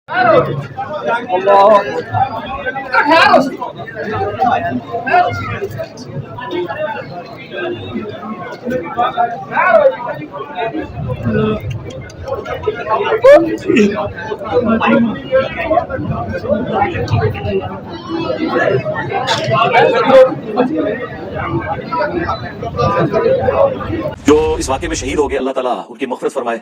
جو اس واقعے میں شہید ہو گئے اللہ تعالیٰ ان کی مغفرت فرمائے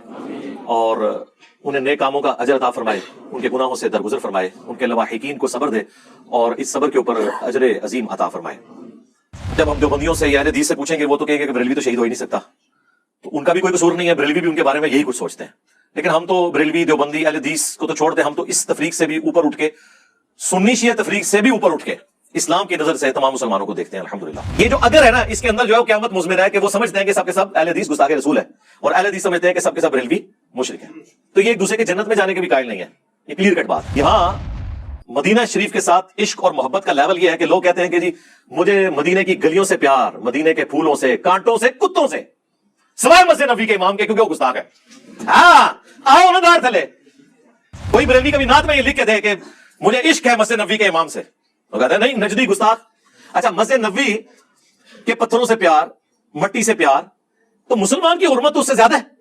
اور انہیں نیک کاموں کا اجر عطا فرمائے، ان کے گناہوں سے درگزر فرمائے، ان کے لواحقین کو صبر دے اور اس صبر کے اوپر اجر عظیم عطا فرمائے۔ جب ہم دیوبندیوں سے یا اہل حدیث سے پوچھیں گے وہ تو کہیں گے کہ بریلوی تو شہید ہو ہی نہیں سکتا، تو ان کا بھی کوئی قصور نہیں ہے، بریلوی بھی ان کے بارے میں یہی کچھ سوچتے ہیں، لیکن ہم تو بریلوی دیوبندی اہل حدیث کو تو چھوڑ دیں، ہم تو اس تفریق سے بھی اوپر اٹھ کے، سنی شیعہ تفریق سے بھی اوپر اٹھ کے اسلام کی نظر سے تمام مسلمانوں کو دیکھتے ہیں الحمدللہ۔ یہ جو اگر ہے نا، اس کے اندر جو ہے قیامت مضمر ہے کہ وہ سمجھتے ہیں کہ سب کے سب اہل حدیث گستاخ رسول ہے، اور اہل حدیث سمجھتے ہیں کہ سب کے سب بریلوی مشرک ہیں، تو یہ ایک دوسرے کے جنت میں جانے کے بھی قائل نہیں ہے، یہ کلیئر کٹ بات۔ یہاں مدینہ شریف کے ساتھ عشق اور محبت کا لیول یہ ہے کہ لوگ کہتے ہیں کہ جی مجھے مدینے کی گلیوں سے پیار، مدینے کے پھولوں سے، کانٹوں سے، کتوں سے، سوائے مسجد نبوی کے امام کے، کیونکہ وہ گستاخ ہے۔ ہاں آؤ نا دار تھلے، کوئی بریلوی کبھی نعت میں یہ لکھ کے دے کہ مجھے عشق ہے مسجد نبوی کے امام سے، وہ کہتے ہیں نہیں نجدی گستاخ۔ اچھا مسجد نبوی کے پتھروں سے پیار، مٹی سے پیار، تو مسلمان کی حرمت تو اس سے زیادہ ہے۔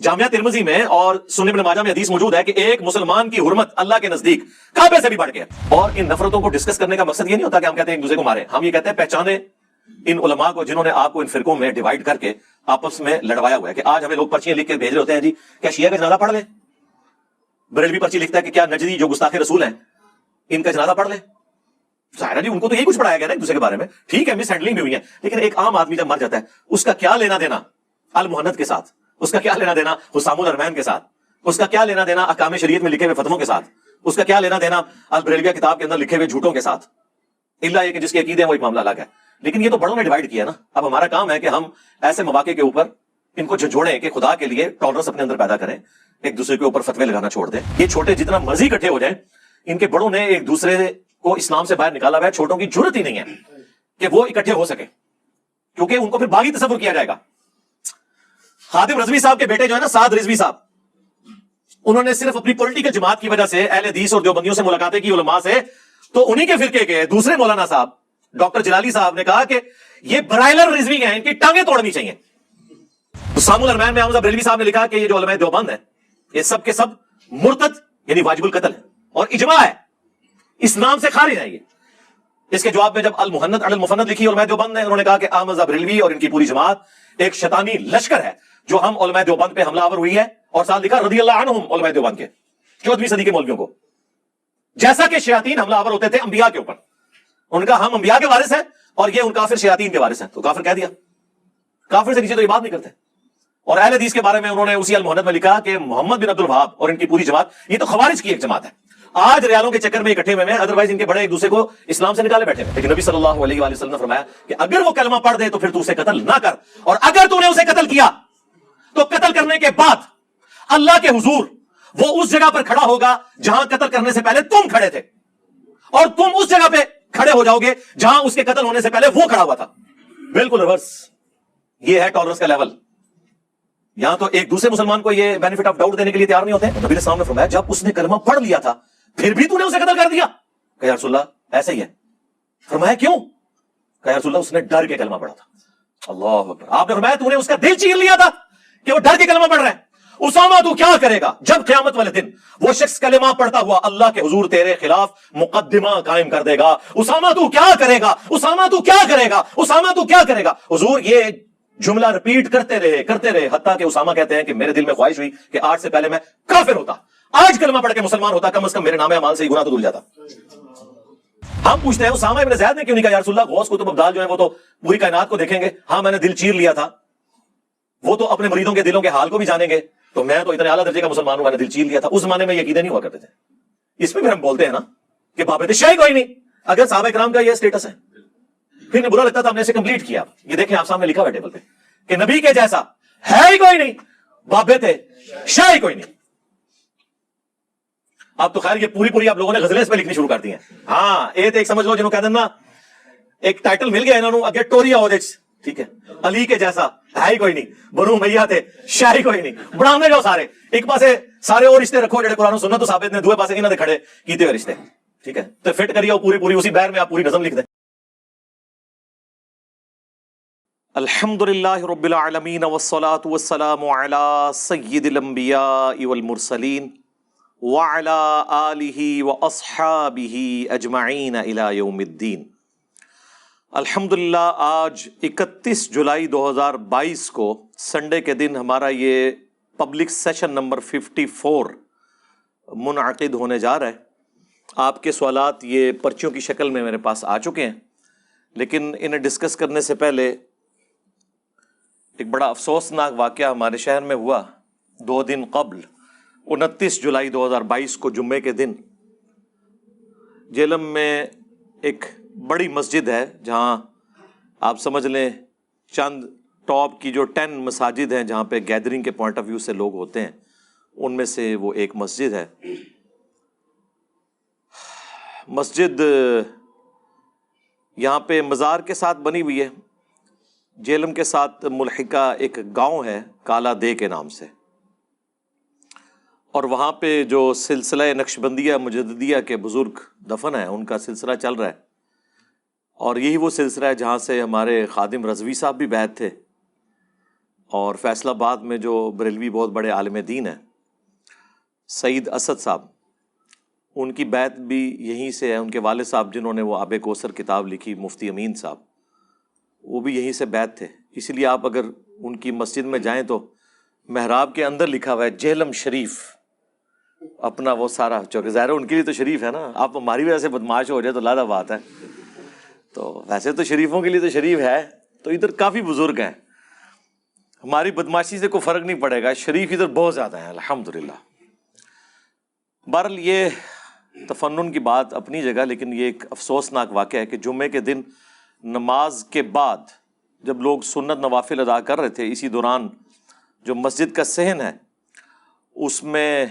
جامعہ ترمذی میں اور سنن ابن ماجہ میں حدیث موجود ہے کہ ایک مسلمان کی حرمت اللہ کے نزدیک کعبے سے بھی بڑھ گیا۔ اور ان نفرتوں کو ڈسکس کرنے کا مقصد یہ نہیں ہوتا کہ ہم کہتے ہیں ایک دوسرے کو مارے، ہم یہ کہتے ہیں پہچانے ان علماء کو جنہوں نے آپ کو ان فرقوں میں ڈیوائیڈ کر کے آپس میں لڑوایا ہوا ہے، کہ آج ہمیں لوگ پرچیاں لکھ کے بھیج رہے ہوتے ہیں جی کیا شیعہ کا جنازہ پڑھ لیں، بریلوی پرچی لکھتا ہے کہ کیا نجدی جو گستاخ رسول ہیں ان کا جنازہ پڑھ لیں۔ ظاہر ہے جی ان کو تو یہی کچھ پڑھایا گیا نا ایک دوسرے کے بارے میں، ٹھیک ہے مس ہینڈلنگ بھی ہوئی ہے، لیکن ایک عام آدمی جب مر جاتا ہے اس کا کیا لینا دینا المہند کے ساتھ، اس کا کیا لینا دینا حسام الارمین کے ساتھ، اس کا کیا لینا دینا احکام شریعت میں لکھے ہوئے فتووں کے ساتھ، اس کا کیا لینا دینا البریلویہ کتاب کے اندر لکھے ہوئے جھوٹوں کے ساتھ، الا یہ کہ جس کے عقیدے ہیں وہ ایک معاملہ الگ ہے۔ لیکن یہ تو بڑوں نے ڈیوائیڈ کیا نا، اب ہمارا کام ہے کہ ہم ایسے مواقع کے اوپر ان کو جھنجھوڑیں کہ خدا کے لیے ٹالرنس اپنے اندر پیدا کریں، ایک دوسرے کے اوپر فتوے لگانا چھوڑ دیں۔ یہ چھوٹے جتنا مرضی اکٹھے ہو جائیں، ان کے بڑوں نے ایک دوسرے کو اسلام سے باہر نکالا ہوا ہے، چھوٹوں کی جرت ہی نہیں ہے کہ وہ اکٹھے ہو سکے، کیونکہ ان کو پھر باغی تصور کیا جائے گا۔ خادم رضوی صاحب کے بیٹے جو ہے نا سعد رضوی صاحب، انہوں نے صرف اپنی پولیٹیکل جماعت کی وجہ سے اہل حدیث اور دیوبندیوں سے ملاقاتیں کی علماء سے، تو انہی کے فرقے کے دوسرے مولانا صاحب ڈاکٹر جلالی صاحب نے کہا کہ یہ برائلر رضوی ہیں، ان کی ٹانگیں توڑنی چاہیے۔ حسام الارمین میں حمزہ بریلوی صاحب نے لکھا کہ یہ جو علماء دیوبند ہیں یہ سب کے سب مرتد یعنی واجب القتل ہے، اور اجماع ہے اسلام سے خارج ہے۔ یہ اس کے جواب میں جب المہند علی المفند لکھی علماء دیوبند نے، انہوں نے کہا کہ احمد بریلوی اور ان کی پوری جماعت ایک شیطانی لشکر ہے جو ہم علماء دیوبند پہ حملہ آور ہوئی ہے، اور ساتھ لکھا رضی اللہ عنہم علماء دیوبند کے 14ویں صدی کے مولویوں کو، جیسا کہ شیاطین حملہ آور ہوتے تھے انبیاء کے اوپر۔ ان کا ہم انبیاء کے وارث ہیں اور یہ ان کافر شیاطین کے وارث ہیں، تو کافر کہہ دیا، کافر سے نیچے تو یہ بات نہیں کرتے۔ اور اہل حدیث کے بارے میں انہوں نے اسی المہند میں لکھا کہ محمد بن عبد الوہاب اور ان کی پوری جماعت یہ تو خوارج کی ایک جماعت ہے، آج ریالوں کے چکر میں اکٹھے ہوئے ہیں، ادروائز ان کے بڑے ایک دوسرے کو اسلام سے نکالے بیٹھے ہیں۔ لیکن نبی صلی اللہ علیہ وآلہ وسلم نے فرمایا کہ اگر وہ کلمہ پڑھ دے تو پھر تو اسے قتل نہ کر، اور اگر تو نے اسے قتل کیا تو قتل کرنے کے بعد اللہ کے حضور وہ اس جگہ پر کھڑا ہوگا جہاں قتل کرنے سے پہلے تم کھڑے تھے، اور تم اس جگہ پہ کھڑے ہو جاؤ گے جہاں اس کے قتل ہونے سے پہلے وہ کھڑا ہوا تھا۔ بالکل ریورس، یہ ہے ٹالرنس کا لیول۔ یہاں تو ایک دوسرے مسلمان کو یہ بینیفٹ آف ڈاؤٹ دینے کے لیے تیار نہیں ہوتے۔ نبی علیہ السلام نے فرمایا جب اس نے کلمہ پڑھ لیا تھا پھر بھی تو نے اسے قتل کر دیا؟ کہ یا رسول اللہ ایسا ہی ہے۔ فرمایا کیوں؟ کہ یا رسول اللہ اس نے ڈر کے کلمہ پڑھا تھا۔ اللہ اکبر۔ آپ نے فرمایا تو نے اس کا دل چیر لیا تھا کہ وہ ڈر کے کلمہ پڑھ رہا ہے۔ اسامہ تو کیا کرے گا جب قیامت والے دن وہ شخص کلمہ پڑھتا ہوا اللہ کے حضور تیرے خلاف مقدمہ قائم کر دے گا؟ اسامہ تو کیا کرے گا؟ اسامہ تو کیا کرے گا؟ اسامہ تو کیا کرے گا؟ حضور یہ جملہ رپیٹ کرتے رہے حتیٰ کہ اسامہ کہتے ہیں کہ میرے دل میں خواہش ہوئی کہ آج سے پہلے میں کافر ہوتا، آج کلمہ پڑھ کے مسلمان ہوتا، کم از کم میرے نام اعمال سے ہی گناہ تو دھل جاتا۔ ہم پوچھتے ہیں اسامہ ابن زید نے کیوں نہیں کہا یا رسول اللہ غوث قطب ابدال جو ہیں وہ تو پوری کائنات کو دیکھیں گے، ہاں میں نے دل چیر لیا تھا، وہ تو اپنے مریدوں کے دلوں کے حال کو بھی جانیں گے، تو میں تو اتنے اعلیٰ درجے کا مسلمان ہوں، میں نے دل چیر لیا تھا۔ اس زمانے میں یہ عقیدے نہیں ہوا کرتے تھے۔ اس میں پھر ہم بولتے ہیں نا کہ بابت شاہی کوئی نہیں، اگر صحابہ کرام کا یہ سٹیٹس ہے پھر نے برا لگتا تھا ہم نے اسے کمپلیٹ کیا۔ یہ دیکھیں آپ سامنے لکھا ہوا ٹیبل پہ کہ نبی کے جیسا ہے ہی کوئی نہیں، بابے تھے شاہی کوئی نہیں۔ اب تو خیر یہ پوری آپ لوگوں نے غزلیں اس پہ لکھنی شروع کر دی ہیں۔ ہاں ایک سمجھ لو جنہوں کہہ دینا ایک ٹائٹل مل گیا انہوں نے اگے ٹوریا ہو ٹھیک ہے، علی کے جیسا ہے ہی کوئی نہیں, بنو امیہ تھے, شاہ ہی کوئی نہیں, بڑھانے جاؤ سارے, ایک پاسے سارے اور رشتے رکھو جڑے قرآن و سنت تو ثابت نے, دوے پاسے انہاں دے کھڑے کیتے ہوئے رشتے, ٹھیک ہے, تو فٹ کریے پوری اسی بیر میں آپ پوری نظم لکھ دیں. الحمدللہ رب العالمین والصلاة والسلام علی سید الانبیاء والمرسلین وعلی آلہ واصحابہ اجمعین الی یوم الدین. الحمدللہ آج 31 جولائی 2022 کو سنڈے کے دن ہمارا یہ پبلک سیشن نمبر 54 منعقد ہونے جا رہا ہے. آپ کے سوالات یہ پرچیوں کی شکل میں میرے پاس آ چکے ہیں, لیکن انہیں ڈسکس کرنے سے پہلے ایک بڑا افسوسناک واقعہ ہمارے شہر میں ہوا 2 دن قبل. 29 جولائی 2022 کو جمعے کے دن جیلم میں ایک بڑی مسجد ہے, جہاں آپ سمجھ لیں چند ٹاپ کی جو 10 مساجد ہیں جہاں پہ گیدرنگ کے پوائنٹ آف ویو سے لوگ ہوتے ہیں, ان میں سے وہ ایک مسجد ہے. مسجد یہاں پہ مزار کے ساتھ بنی ہوئی ہے. جیلم کے ساتھ ملحقہ ایک گاؤں ہے کالا دے کے نام سے, اور وہاں پہ جو سلسلہ نقشبندیہ مجددیہ کے بزرگ دفن ہیں ان کا سلسلہ چل رہا ہے, اور یہی وہ سلسلہ ہے جہاں سے ہمارے خادم رضوی صاحب بھی بیعت تھے, اور فیصل آباد میں جو بریلوی بہت بڑے عالم دین ہیں سعید اسد صاحب, ان کی بیعت بھی یہیں سے ہے. ان کے والد صاحب جنہوں نے وہ آب کوثر کتاب لکھی, مفتی امین صاحب, وہ بھی یہیں سے بیعت تھے. اسی لیے آپ اگر ان کی مسجد میں جائیں تو محراب کے اندر لکھا ہوا ہے جہلم شریف, اپنا وہ سارا, چونکہ ظاہر ان کے لیے تو شریف ہے نا, آپ ہماری وجہ سے بدماش ہو جائے تو لادہ بات ہے. تو ویسے تو شریفوں کے لیے تو شریف ہے, تو ادھر کافی بزرگ ہیں, ہماری بدماشی سے کوئی فرق نہیں پڑے گا, شریف ادھر بہت زیادہ ہیں الحمدللہ. بہرحال یہ تفنن کی بات اپنی جگہ, لیکن یہ ایک افسوسناک واقعہ ہے کہ جمعے کے دن نماز کے بعد جب لوگ سنت نوافل ادا کر رہے تھے, اسی دوران جو مسجد کا صحن ہے اس میں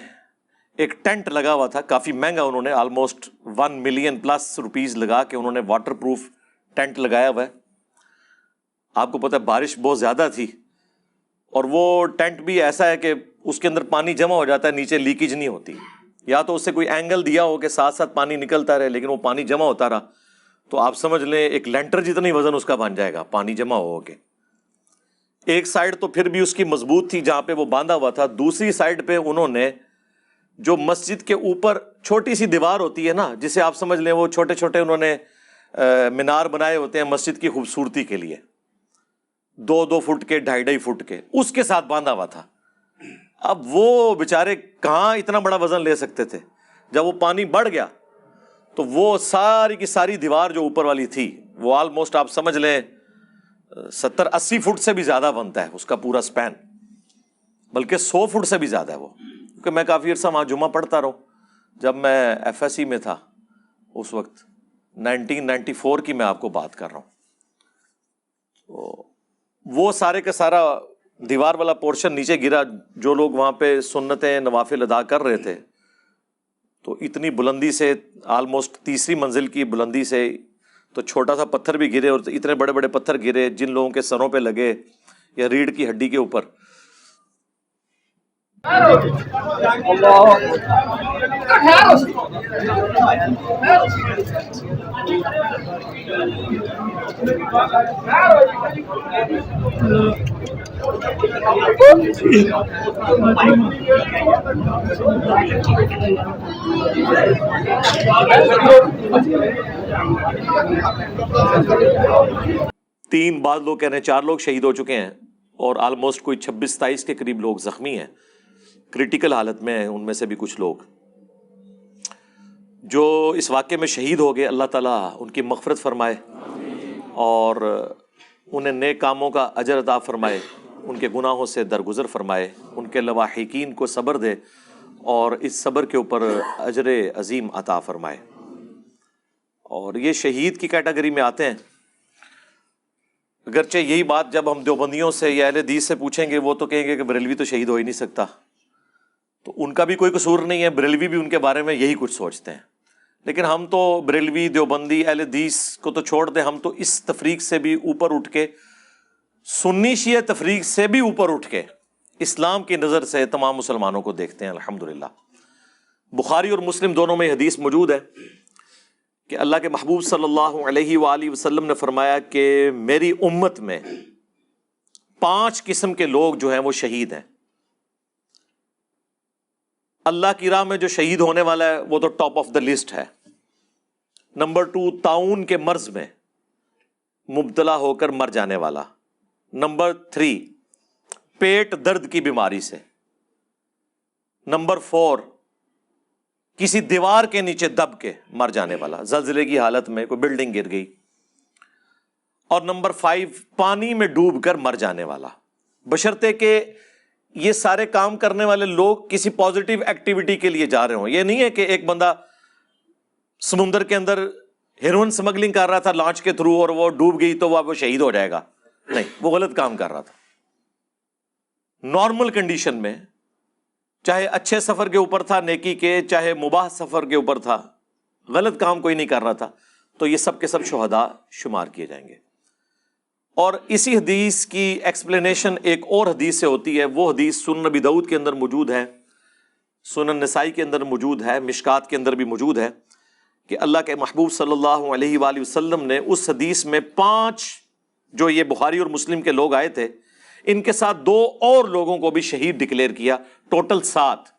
ایک ٹینٹ لگا ہوا تھا, کافی مہنگا, انہوں نے آلموسٹ 1 ملین پلس روپیز لگا کے انہوں نے واٹر پروف ٹینٹ لگایا ہوا ہے. آپ کو پتہ ہے بارش بہت زیادہ تھی, اور وہ ٹینٹ بھی ایسا ہے کہ اس کے اندر پانی جمع ہو جاتا ہے, نیچے لیکیج نہیں ہوتی, یا تو اس سے کوئی اینگل دیا ہو کہ ساتھ ساتھ پانی نکلتا رہے, لیکن وہ پانی جمع ہوتا رہا تو آپ سمجھ لیں ایک لینٹر جتنی وزن اس کا بن جائے گا پانی جمع ہو کے. ایک سائڈ تو پھر بھی اس کی مضبوط تھی جہاں پہ وہ باندھا ہوا تھا, دوسری سائڈ پہ انہوں نے جو مسجد کے اوپر چھوٹی سی دیوار ہوتی ہے نا, جسے آپ سمجھ لیں وہ چھوٹے چھوٹے انہوں نے مینار بنائے ہوتے ہیں مسجد کی خوبصورتی کے لیے, 2-2 فٹ کے 2.5 فٹ کے, اس کے ساتھ باندھا ہوا تھا. اب وہ بیچارے کہاں اتنا بڑا وزن لے سکتے تھے, جب وہ پانی بڑھ گیا تو وہ ساری کی ساری دیوار جو اوپر والی تھی وہ آلموسٹ آپ سمجھ لیں 70-80 فٹ سے بھی زیادہ بنتا ہے اس کا پورا سپین, بلکہ 100 فٹ سے بھی زیادہ ہے وہ. کیونکہ میں کافی عرصہ وہاں جمعہ پڑھتا رہا ہوں, جب میں ایف ایس سی میں تھا اس وقت 1994 کی میں آپ کو بات کر رہا ہوں. تو وہ سارے کا سارا دیوار والا پورشن نیچے گرا, جو لوگ وہاں پہ سنتیں نوافل ادا کر رہے تھے تو اتنی بلندی سے, آلموسٹ 3ری منزل کی بلندی سے, تو چھوٹا سا پتھر بھی گرے, اور اتنے بڑے بڑے پتھر گرے جن لوگوں کے سروں پہ لگے یا ریڑھ کی ہڈی کے اوپر. تین, بعض لوگ کہہ رہے ہیں 4 لوگ شہید ہو چکے ہیں, اور آلموسٹ کوئی 26-27 کے قریب لوگ زخمی ہیں, کریٹیکل حالت میں ہیں ان میں سے بھی کچھ لوگ. جو اس واقعے میں شہید ہو گئے, اللہ تعالیٰ ان کی مغفرت فرمائے اور انہیں نیک کاموں کا اجر عطا فرمائے, ان کے گناہوں سے درگزر فرمائے, ان کے لواحقین کو صبر دے اور اس صبر کے اوپر اجر عظیم عطا فرمائے. اور یہ شہید کی کیٹیگری میں آتے ہیں. اگرچہ یہی بات جب ہم دیوبندیوں سے یا اہل حدیث سے پوچھیں گے وہ تو کہیں گے کہ بریلوی تو شہید ہو ہی نہیں سکتا, تو ان کا بھی کوئی قصور نہیں ہے, بریلوی بھی ان کے بارے میں یہی کچھ سوچتے ہیں. لیکن ہم تو بریلوی دیوبندی اہل حدیث کو تو چھوڑ دیں, ہم تو اس تفریق سے بھی اوپر اٹھ کے سنی شیعہ تفریق سے بھی اوپر اٹھ کے اسلام کی نظر سے تمام مسلمانوں کو دیکھتے ہیں الحمدللہ۔ بخاری اور مسلم دونوں میں حدیث موجود ہے کہ اللہ کے محبوب صلی اللہ علیہ وآلہ وسلم نے فرمایا کہ میری امت میں 5 قسم کے لوگ جو ہیں وہ شہید ہیں۔ اللہ کی راہ میں جو شہید ہونے والا ہے وہ تو ٹاپ آف دا لسٹ ہے۔ نمبر 2، طاعون کے مرض میں مبتلا ہو کر مر جانے والا۔ نمبر 3، پیٹ درد کی بیماری سے۔ نمبر 4، کسی دیوار کے نیچے دب کے مر جانے والا، زلزلے کی حالت میں کوئی بلڈنگ گر گئی۔ اور نمبر 5، پانی میں ڈوب کر مر جانے والا، بشرطے کہ یہ سارے کام کرنے والے لوگ کسی پازیٹیو ایکٹیویٹی کے لیے جا رہے ہوں۔ یہ نہیں ہے کہ ایک بندہ سمندر کے اندر ہیروئن سمگلنگ کر رہا تھا لانچ کے تھرو اور وہ ڈوب گئی تو وہ شہید ہو جائے گا، نہیں، وہ غلط کام کر رہا تھا۔ نارمل کنڈیشن میں چاہے اچھے سفر کے اوپر تھا نیکی کے، چاہے مباح سفر کے اوپر تھا، غلط کام کوئی نہیں کر رہا تھا، تو یہ سب کے سب شہداء شمار کیے جائیں گے۔ اور اسی حدیث کی ایکسپلینیشن ایک اور حدیث سے ہوتی ہے، وہ حدیث سنن نبی داؤد کے اندر موجود ہے، سنن نسائی کے اندر موجود ہے، مشکات کے اندر بھی موجود ہے کہ اللہ کے محبوب صلی اللہ علیہ وآلہ وسلم نے اس حدیث میں 5 جو یہ بخاری اور مسلم کے لوگ آئے تھے، ان کے ساتھ 2 اور لوگوں کو بھی شہید ڈکلیئر کیا، ٹوٹل 7۔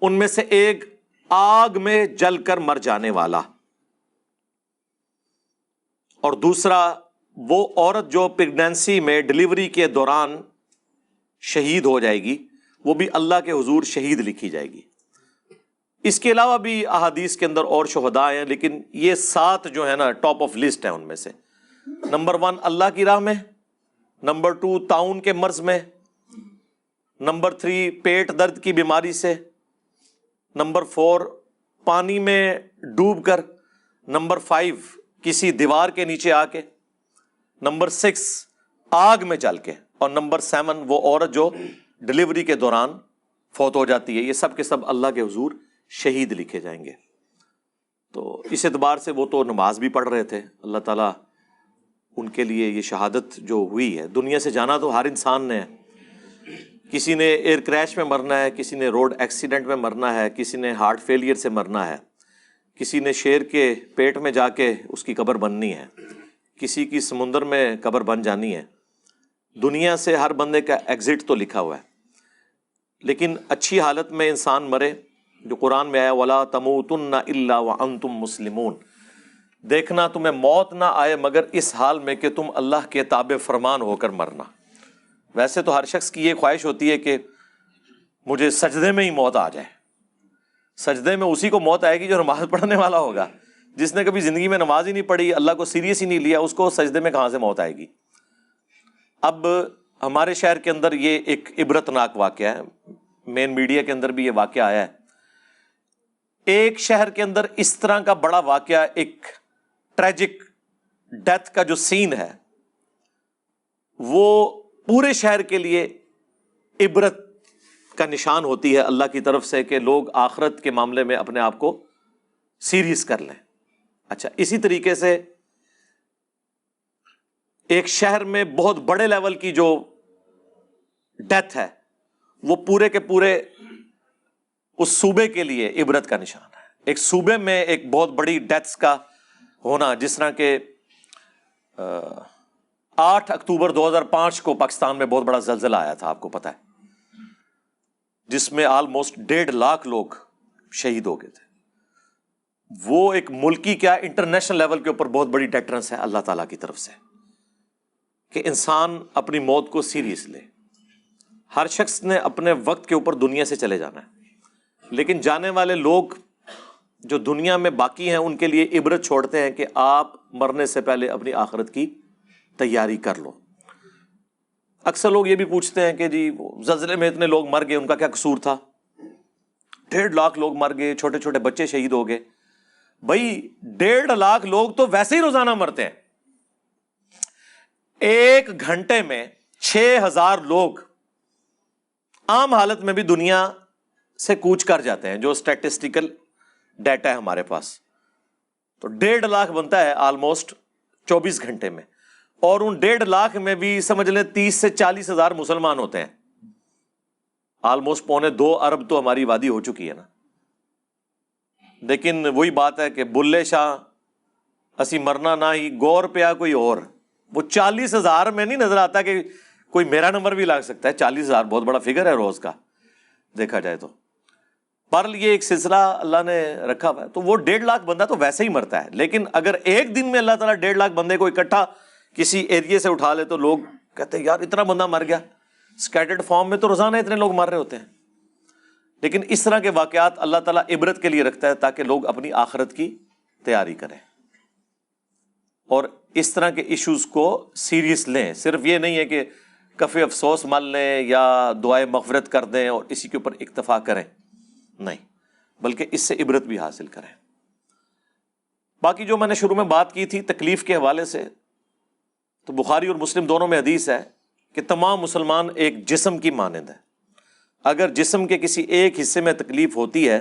ان میں سے ایک آگ میں جل کر مر جانے والا، اور دوسرا وہ عورت جو پریگنینسی میں ڈیلیوری کے دوران شہید ہو جائے گی، وہ بھی اللہ کے حضور شہید لکھی جائے گی۔ اس کے علاوہ بھی احادیث کے اندر اور شہداء ہیں، لیکن یہ 7 جو ہے نا ٹاپ آف لسٹ ہیں۔ ان میں سے نمبر 1 اللہ کی راہ میں، نمبر 2 طاعون کے مرض میں، نمبر 3 پیٹ درد کی بیماری سے، نمبر 4 پانی میں ڈوب کر، نمبر 5 کسی دیوار کے نیچے آ کے، نمبر 6 آگ میں جل کے، اور نمبر 7 وہ عورت جو ڈلیوری کے دوران فوت ہو جاتی ہے۔ یہ سب کے سب اللہ کے حضور شہید لکھے جائیں گے۔ تو اس اعتبار سے وہ تو نماز بھی پڑھ رہے تھے، اللہ تعالیٰ ان کے لیے یہ شہادت جو ہوئی ہے، دنیا سے جانا تو ہر انسان نے ہے، کسی نے ایئر کریش میں مرنا ہے، کسی نے روڈ ایکسیڈنٹ میں مرنا ہے، کسی نے ہارٹ فیلئر سے مرنا ہے، کسی نے شیر کے پیٹ میں جا کے اس کی قبر بننی ہے، کسی کی سمندر میں قبر بن جانی ہے۔ دنیا سے ہر بندے کا ایگزٹ تو لکھا ہوا ہے، لیکن اچھی حالت میں انسان مرے، جو قرآن میں آیا وَلَا تَمُوتُنَّ إِلَّا وَأَنْتُمْ مُسْلِمُونَ، دیکھنا تمہیں موت نہ آئے مگر اس حال میں کہ تم اللہ کے تابع فرمان ہو کر مرنا۔ ویسے تو ہر شخص کی یہ خواہش ہوتی ہے کہ مجھے سجدے میں ہی موت آ جائے۔ سجدے میں اسی کو موت آئے گی جو نماز پڑھنے والا ہوگا۔ جس نے کبھی زندگی میں نماز ہی نہیں پڑھی، اللہ کو سیریس ہی نہیں لیا، اس کو سجدے میں کہاں سے موت آئے گی؟ اب ہمارے شہر کے اندر یہ ایک عبرتناک واقعہ ہے، مین میڈیا کے اندر بھی یہ واقعہ آیا ہے۔ ایک شہر کے اندر اس طرح کا بڑا واقعہ، ایک ٹریجک ڈیتھ کا جو سین ہے، وہ پورے شہر کے لیے عبرت کا نشان ہوتی ہے اللہ کی طرف سے کہ لوگ آخرت کے معاملے میں اپنے آپ کو سیریس کر لیں۔ اچھا، اسی طریقے سے ایک شہر میں بہت بڑے لیول کی جو ڈیتھ ہے، وہ پورے کے پورے اس صوبے کے لیے عبرت کا نشان ہے۔ ایک صوبے میں ایک بہت بڑی ڈیتھس کا ہونا، جس طرح کہ 8 اکتوبر 2005 کو پاکستان میں بہت بڑا زلزلہ آیا تھا، آپ کو پتہ ہے، جس میں آلموسٹ 1.5 لاکھ لوگ شہید ہو گئے تھے۔ وہ ایک ملکی کیا انٹرنیشنل لیول کے اوپر بہت بڑی ڈیٹرنس ہے اللہ تعالیٰ کی طرف سے کہ انسان اپنی موت کو سیریس لے۔ ہر شخص نے اپنے وقت کے اوپر دنیا سے چلے جانا ہے، لیکن جانے والے لوگ جو دنیا میں باقی ہیں ان کے لیے عبرت چھوڑتے ہیں کہ آپ مرنے سے پہلے اپنی آخرت کی تیاری کر لو۔ اکثر لوگ یہ بھی پوچھتے ہیں کہ جی زلزلے میں اتنے لوگ مر گئے، ان کا کیا قصور تھا؟ 1.5 لاکھ لوگ مر گئے، چھوٹے چھوٹے بچے شہید ہو گئے۔ بھائی 1.5 لاکھ لوگ تو ویسے ہی روزانہ مرتے ہیں۔ 1 گھنٹے میں 6000 لوگ عام حالت میں بھی دنیا سے کوچ کر جاتے ہیں، جو اسٹیٹسٹیکل ڈیٹا ہے ہمارے پاس۔ تو 1.5 لاکھ بنتا ہے آلموسٹ 24 گھنٹے میں۔ اور ان 1.5 لاکھ میں بھی سمجھ لیں 30 سے 40 ہزار مسلمان ہوتے ہیں. آلموسٹ 1.25 ارب تو ہماری آبادی ہو چکی ہے نا. لیکن وہی بات ہے کہ بلے شاہ اسی مرنا نہ ہی گور پیا کوئی اور. وہ 40,000 میں نہیں نظر آتا کہ کوئی میرا نمبر بھی لگ سکتا ہے. 40,000 بہت بڑا فگر ہے روز کا دیکھا جائے تو. پر یہ ایک سلسلہ اللہ نے رکھا ہوا ہے. تو وہ 1.5 لاکھ بندہ تو ویسے ہی مرتا ہے. لیکن اگر ایک دن میں اللہ تعالیٰ 1.5 لاکھ بندے کو اکٹھا کسی ایریے سے اٹھا لے تو لوگ کہتے ہیں یار اتنا بندہ مر گیا. اسکیٹرڈ فارم میں تو روزانہ اتنے لوگ مر رہے ہوتے ہیں. لیکن اس طرح کے واقعات اللہ تعالیٰ عبرت کے لیے رکھتا ہے تاکہ لوگ اپنی آخرت کی تیاری کریں اور اس طرح کے ایشوز کو سیریس لیں. صرف یہ نہیں ہے کہ کفِ افسوس مل لیں یا دعائے مغفرت کر دیں اور اسی کے اوپر اکتفا کریں، نہیں، بلکہ اس سے عبرت بھی حاصل کریں. باقی جو میں نے شروع میں بات کی تھی تکلیف کے حوالے سے، تو بخاری اور مسلم دونوں میں حدیث ہے کہ تمام مسلمان ایک جسم کی مانند ہے. اگر جسم کے کسی ایک حصے میں تکلیف ہوتی ہے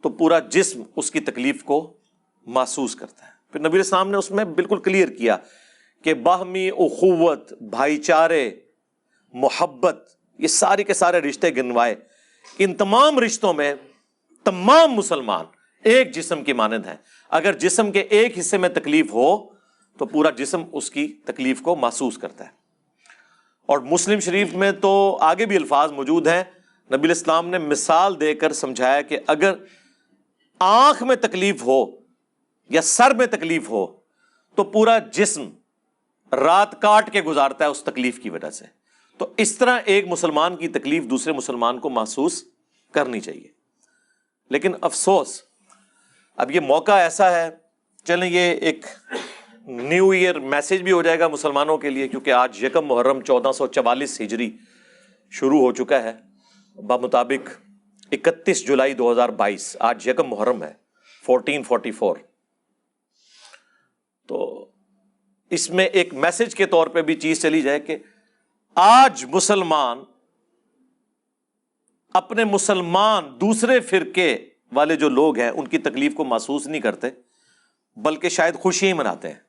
تو پورا جسم اس کی تکلیف کو محسوس کرتا ہے. پھر نبی علیہ السلام نے اس میں بالکل کلیئر کیا کہ باہمی اخوت، بھائی چارے، محبت، یہ سارے کے سارے رشتے گنوائے. ان تمام رشتوں میں تمام مسلمان ایک جسم کی مانند ہیں. اگر جسم کے ایک حصے میں تکلیف ہو تو پورا جسم اس کی تکلیف کو محسوس کرتا ہے. اور مسلم شریف میں تو آگے بھی الفاظ موجود ہیں. نبی علیہ السلام نے مثال دے کر سمجھایا کہ اگر آنکھ میں تکلیف ہو یا سر میں تکلیف ہو تو پورا جسم رات کاٹ کے گزارتا ہے اس تکلیف کی وجہ سے. تو اس طرح ایک مسلمان کی تکلیف دوسرے مسلمان کو محسوس کرنی چاہیے. لیکن افسوس اب یہ موقع ایسا ہے، چلیں یہ ایک نیو ایئر میسج بھی ہو جائے گا مسلمانوں کے لیے، کیونکہ آج یکم محرم 1444 ہجری شروع ہو چکا ہے بمطابق 31 جولائی 2022. آج یکم محرم ہے 1444. تو اس میں ایک میسج کے طور پہ بھی چیز چلی جائے کہ آج مسلمان اپنے مسلمان دوسرے فرقے والے جو لوگ ہیں ان کی تکلیف کو محسوس نہیں کرتے، بلکہ شاید خوشی ہی مناتے ہیں.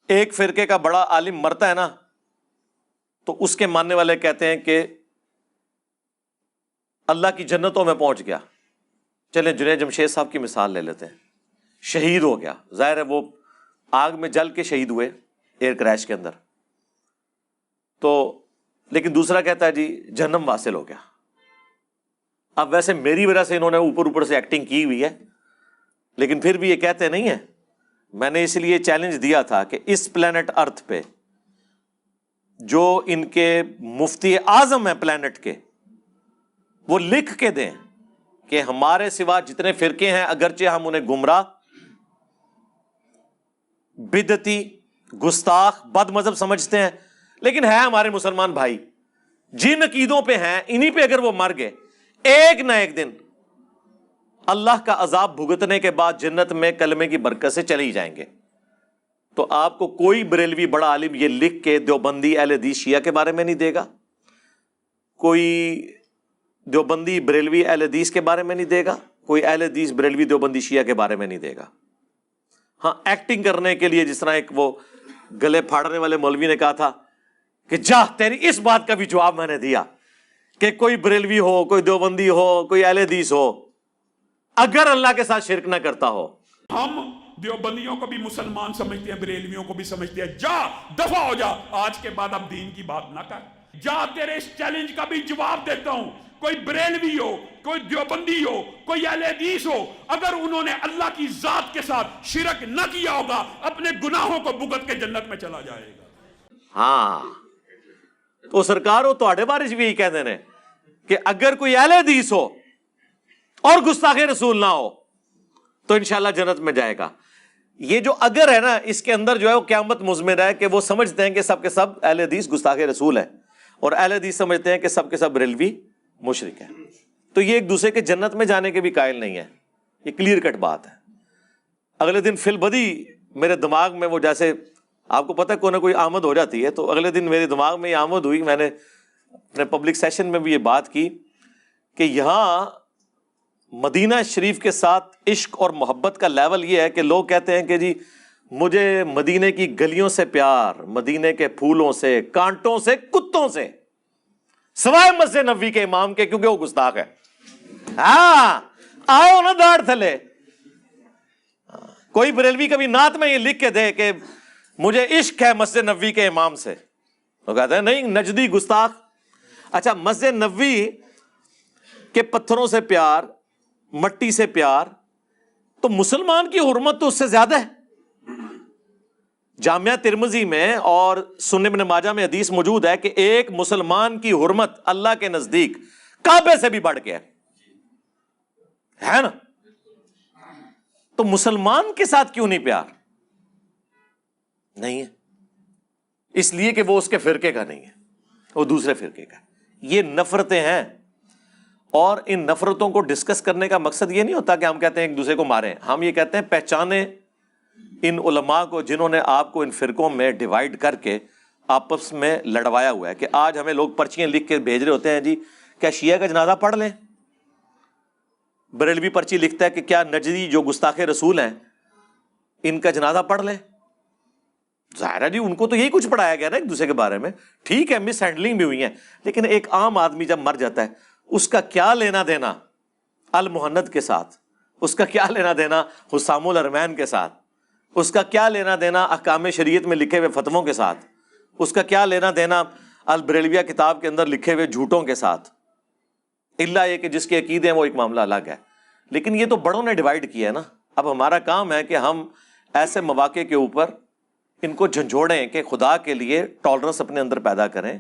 ایک فرقے کا بڑا عالم مرتا ہے نا تو اس کے ماننے والے کہتے ہیں کہ اللہ کی جنتوں میں پہنچ گیا. چلیں جنید جمشید صاحب کی مثال لے لیتے ہیں. شہید ہو گیا، ظاہر ہے وہ آگ میں جل کے شہید ہوئے ایئر کریش کے اندر. تو لیکن دوسرا کہتا ہے جی جہنم واصل ہو گیا. اب ویسے میری وجہ سے انہوں نے اوپر سے ایکٹنگ کی ہوئی ہے، لیکن پھر بھی یہ کہتے نہیں ہیں. میں نے اس لیے چیلنج دیا تھا کہ اس پلانٹ ارتھ پہ جو ان کے مفتی اعظم ہیں پلانٹ کے، وہ لکھ کے دیں کہ ہمارے سوا جتنے فرقے ہیں اگرچہ ہم انہیں گمراہ، بدعتی، گستاخ، بد مذہب سمجھتے ہیں، لیکن ہے ہمارے مسلمان بھائی. جن عقیدوں پہ ہیں انہی پہ اگر وہ مر گئے ایک نہ ایک دن اللہ کا عذاب بھگتنے کے بعد جنت میں کلمے کی برکت سے چلے ہی جائیں گے. تو آپ کو کوئی بریلوی بڑا عالم یہ لکھ کے دیوبندی اہل حدیث شیعہ کے بارے میں نہیں دے گا، کوئی دیوبندی بریلوی اہل حدیث کے بارے میں نہیں دے گا، کوئی اہل حدیث بریلوی دیوبندی شیعہ کے بارے میں نہیں دے گا. ہاں ایکٹنگ کرنے کے لیے، جس طرح ایک وہ گلے پھاڑنے والے مولوی نے کہا تھا کہ جا تیری اس بات کا بھی جواب میں نے دیا کہ کوئی بریلوی ہو، کوئی دیوبندی ہو، کوئی اہل حدیث ہو، اگر اللہ کے ساتھ شرک نہ کرتا ہو. ہم دیوبندیوں کو بھی مسلمان سمجھتے ہیں، بریلویوں کو بھی سمجھتے ہیں. جا دفع ہو جا، آج کے بعد اب دین کی بات نہ کر. جا تیرے اس چیلنج کا بھی جواب دیتا ہوں. کوئی بریلوی ہو، کوئی دیوبندی ہو، کوئی اہل حدیث ہو، اگر انہوں نے اللہ کی ذات کے ساتھ شرک نہ کیا ہوگا اپنے گناہوں کو بھگت کے جنت میں چلا جائے گا. ہاں تو سرکار ہو تو بارش بھی یہی کہتے ہیں کہ اگر کوئی اہل حدیث ہو اور گستاخ رسول نہ ہو تو انشاءاللہ جنت میں جائے گا. یہ جو اگر ہے نا، اس کے اندر جو ہے وہ قیامت مضمر ہے کہ وہ سمجھتے ہیں کہ سب کے سب اہل حدیث گستاخ رسول ہے، اور اہل حدیث سمجھتے ہیں کہ سب کے سب بریلوی مشرک ہے. تو یہ ایک دوسرے کے جنت میں جانے کے بھی قائل نہیں ہے. یہ کلیئر کٹ بات ہے. اگلے دن فی البدی میرے دماغ میں وہ، جیسے آپ کو پتہ ہے کوئی نہ کوئی آمد ہو جاتی ہے، تو اگلے دن میرے دماغ میں یہ آمد ہوئی. میں نے اپنے پبلک سیشن میں بھی یہ بات کی کہ یہاں مدینہ شریف کے ساتھ عشق اور محبت کا لیول یہ ہے کہ لوگ کہتے ہیں کہ جی مجھے مدینے کی گلیوں سے پیار، مدینے کے پھولوں سے، کانٹوں سے، کتوں سے، سوائے مسجد نبوی کے امام کے، کیونکہ وہ گستاخ ہے۔ ہاں آؤ نا داڑھ تھلے۔ کوئی بریلوی کبھی نعت میں یہ لکھ کے دے کہ مجھے عشق ہے مسجد نبوی کے امام سے، تو کہتے ہیں نہیں نجدی گستاخ۔ اچھا مسجد نبوی کے پتھروں سے پیار، مٹی سے پیار، تو مسلمان کی حرمت تو اس سے زیادہ ہے۔ جامعہ ترمذی میں اور سنن ابن ماجہ میں حدیث موجود ہے کہ ایک مسلمان کی حرمت اللہ کے نزدیک کعبے سے بھی بڑھ کے ہے نا۔ تو مسلمان کے ساتھ کیوں نہیں پیار؟ نہیں ہے، اس لیے کہ وہ اس کے فرقے کا نہیں ہے، وہ دوسرے فرقے کا ہے۔ یہ نفرتیں ہیں، اور ان نفرتوں کو ڈسکس کرنے کا مقصد یہ نہیں ہوتا کہ ہم کہتے ہیں ایک دوسرے کو ماریں، ہم یہ کہتے ہیں پہچانیں ان علماء کو جنہوں نے آپ کو ان فرقوں میں ڈیوائیڈ کر کے آپس میں لڑوایا ہوا ہے۔ کہ آج ہمیں لوگ پرچیاں لکھ کے بھیج رہے ہوتے ہیں، جی کیا شیعہ کا جنازہ پڑھ لیں؟ بریلوی پرچی لکھتا ہے کہ کیا نجدی جو گستاخ رسول ہیں ان کا جنازہ پڑھ لیں؟ ظاہر ہے جی ان کو تو یہی کچھ پڑھایا گیا نا ایک دوسرے کے بارے میں۔ ٹھیک ہے مس ہینڈلنگ بھی ہوئی ہیں، لیکن ایک عام آدمی جب مر جاتا ہے اس کا کیا لینا دینا المہند کے ساتھ، اس کا کیا لینا دینا حسام الحرمین کے ساتھ، اس کا کیا لینا دینا احکام شریعت میں لکھے ہوئے فتووں کے ساتھ، اس کا کیا لینا دینا البریلویہ کتاب کے اندر لکھے ہوئے جھوٹوں کے ساتھ، الا یہ کہ جس کے عقیدے ہیں وہ ایک معاملہ الگ ہے۔ لیکن یہ تو بڑوں نے ڈیوائیڈ کیا ہے نا۔ اب ہمارا کام ہے کہ ہم ایسے مواقع کے اوپر ان کو جھنجھوڑیں کہ خدا کے لیے ٹالرنس اپنے اندر پیدا کریں،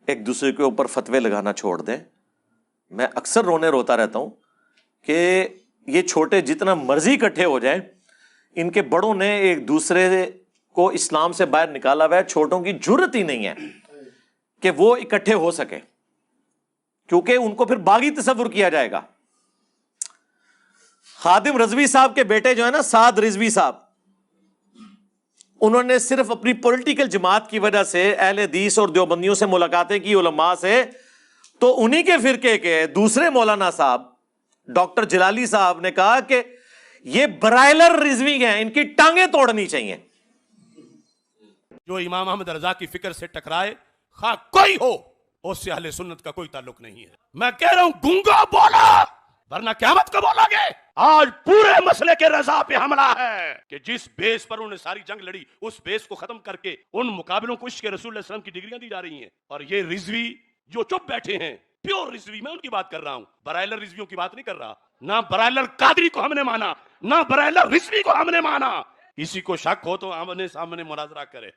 ایک دوسرے کے اوپر فتوے لگانا چھوڑ دیں۔ میں اکثر روتا رہتا ہوں کہ یہ چھوٹے جتنا مرضی اکٹھے ہو جائیں، ان کے بڑوں نے ایک دوسرے کو اسلام سے باہر نکالا ہوا ہے، چھوٹوں کی جرت ہی نہیں ہے کہ وہ اکٹھے ہو سکیں، کیونکہ ان کو پھر باغی تصور کیا جائے گا۔ خادم رضوی صاحب کے بیٹے جو ہے نا سعد رضوی صاحب، انہوں نے صرف اپنی پولیٹیکل جماعت کی وجہ سے اہل حدیث اور دیوبندیوں سے ملاقاتیں کی علماء سے، تو انہی کے فرقے کے دوسرے مولانا صاحب ڈاکٹر جلالی صاحب نے کہا کہ یہ برائلر رضوی ہیں، ان کی ٹانگیں توڑنی چاہیے۔ جو امام احمد رضا کی فکر سے ٹکرائے خواہ کوئی ہو، اس سے اہل سنت کا کوئی تعلق نہیں ہے۔ میں کہہ رہا ہوں گونگا بولا ورنہ قیامت کب بولا گے؟ آج پورے مسئلے کے رضا پہ حملہ ہے کہ جس بیس پر انہوں نے ساری جنگ لڑی اس بیس کو ختم کر کے ان مقابلوں کو عشق رسول اللہ علیہ وسلم کی ڈگریاں دی جا رہی ہیں، اور یہ رضوی جو چپ بیٹھے ہیں پیور رضوی، میں ان کی بات کر رہا ہوں، برائلر رضویوں کی بات نہیں کر رہا۔ نہ برائلر قادری کو ہم نے مانا، نہ برائلر رضوی کو ہم نے مانا۔ کسی کو شک ہو تو آمنے سامنے مناظرہ کرے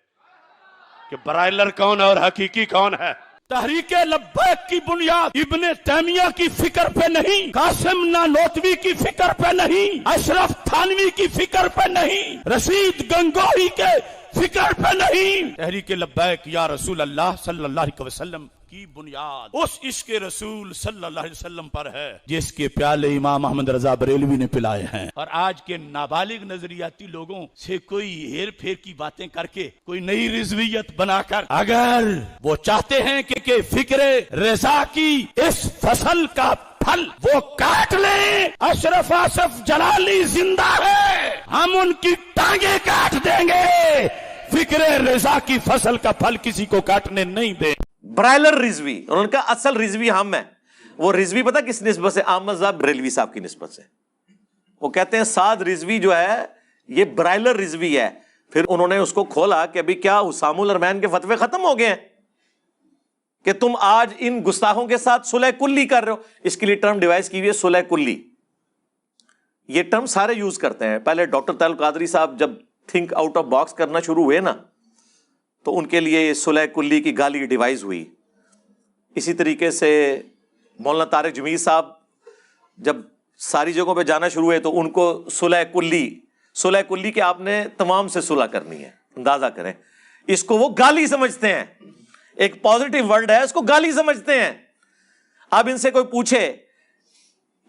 کہ برائلر کون ہے اور حقیقی کون ہے۔ تحریک لبیک کی بنیاد ابن تیمیہ کی فکر پہ نہیں، قاسم نانوتوی کی فکر پہ نہیں، اشرف تھانوی کی فکر پہ نہیں، رشید گنگوہی کے فکر پہ نہیں۔ تحریک لبیک یا رسول اللہ صلی اللہ علیہ وسلم کی بنیاد اس عشق رسول صلی اللہ علیہ وسلم پر ہے جس کے پیالے امام احمد رضا بریلوی نے پلائے ہیں۔ اور آج کے نابالغ نظریاتی لوگوں سے کوئی ہیر پھیر کی باتیں کر کے کوئی نئی رضویت بنا کر اگر وہ چاہتے ہیں کہ فکر رضا کی اس فصل کا پھل وہ کاٹ لیں، اشرف آصف جلالی زندہ ہے، ہم ان کی ٹانگیں کاٹ دیں گے، فکر رضا کی فصل کا پھل کسی کو کاٹنے نہیں دیں۔ برائلر رضوی، انہوں نے کہا اصل رضوی ہم ہیں۔ وہ رضوی پتہ کس نسبت سے؟ احمد صاحب بریلوی صاحب کی نسبت سے۔ وہ کہتے ہیں سعد رضوی جو ہے یہ برائلر رضوی ہے۔ پھر انہوں نے اس کو کھولا کہ ابھی کیا حسام الحرمین کے فتوے ختم ہو گئے ہیں کہ تم آج ان گستاخوں کے ساتھ صلح کلی کر رہے ہو؟ اس کے لیے ٹرم ڈیوائز کی ہوئی ہے صلح کلی۔ یہ ٹرم سارے یوز کرتے ہیں۔ پہلے ڈاکٹر طاہر القادری صاحب جب تھنک آؤٹ آف باکس کرنا شروع ہوئے نا تو ان کے لیے صلح کلی کی گالی ڈیوائز ہوئی۔ اسی طریقے سے مولانا طارق جمیل صاحب جب ساری جگہوں پہ جانا شروع ہوئے تو ان کو صلح کلی کہ آپ نے تمام سے صلح کرنی ہے۔ اندازہ کریں، اس کو وہ گالی سمجھتے ہیں، ایک پازیٹیو ورڈ ہے، اس کو گالی سمجھتے ہیں۔ اب ان سے کوئی پوچھے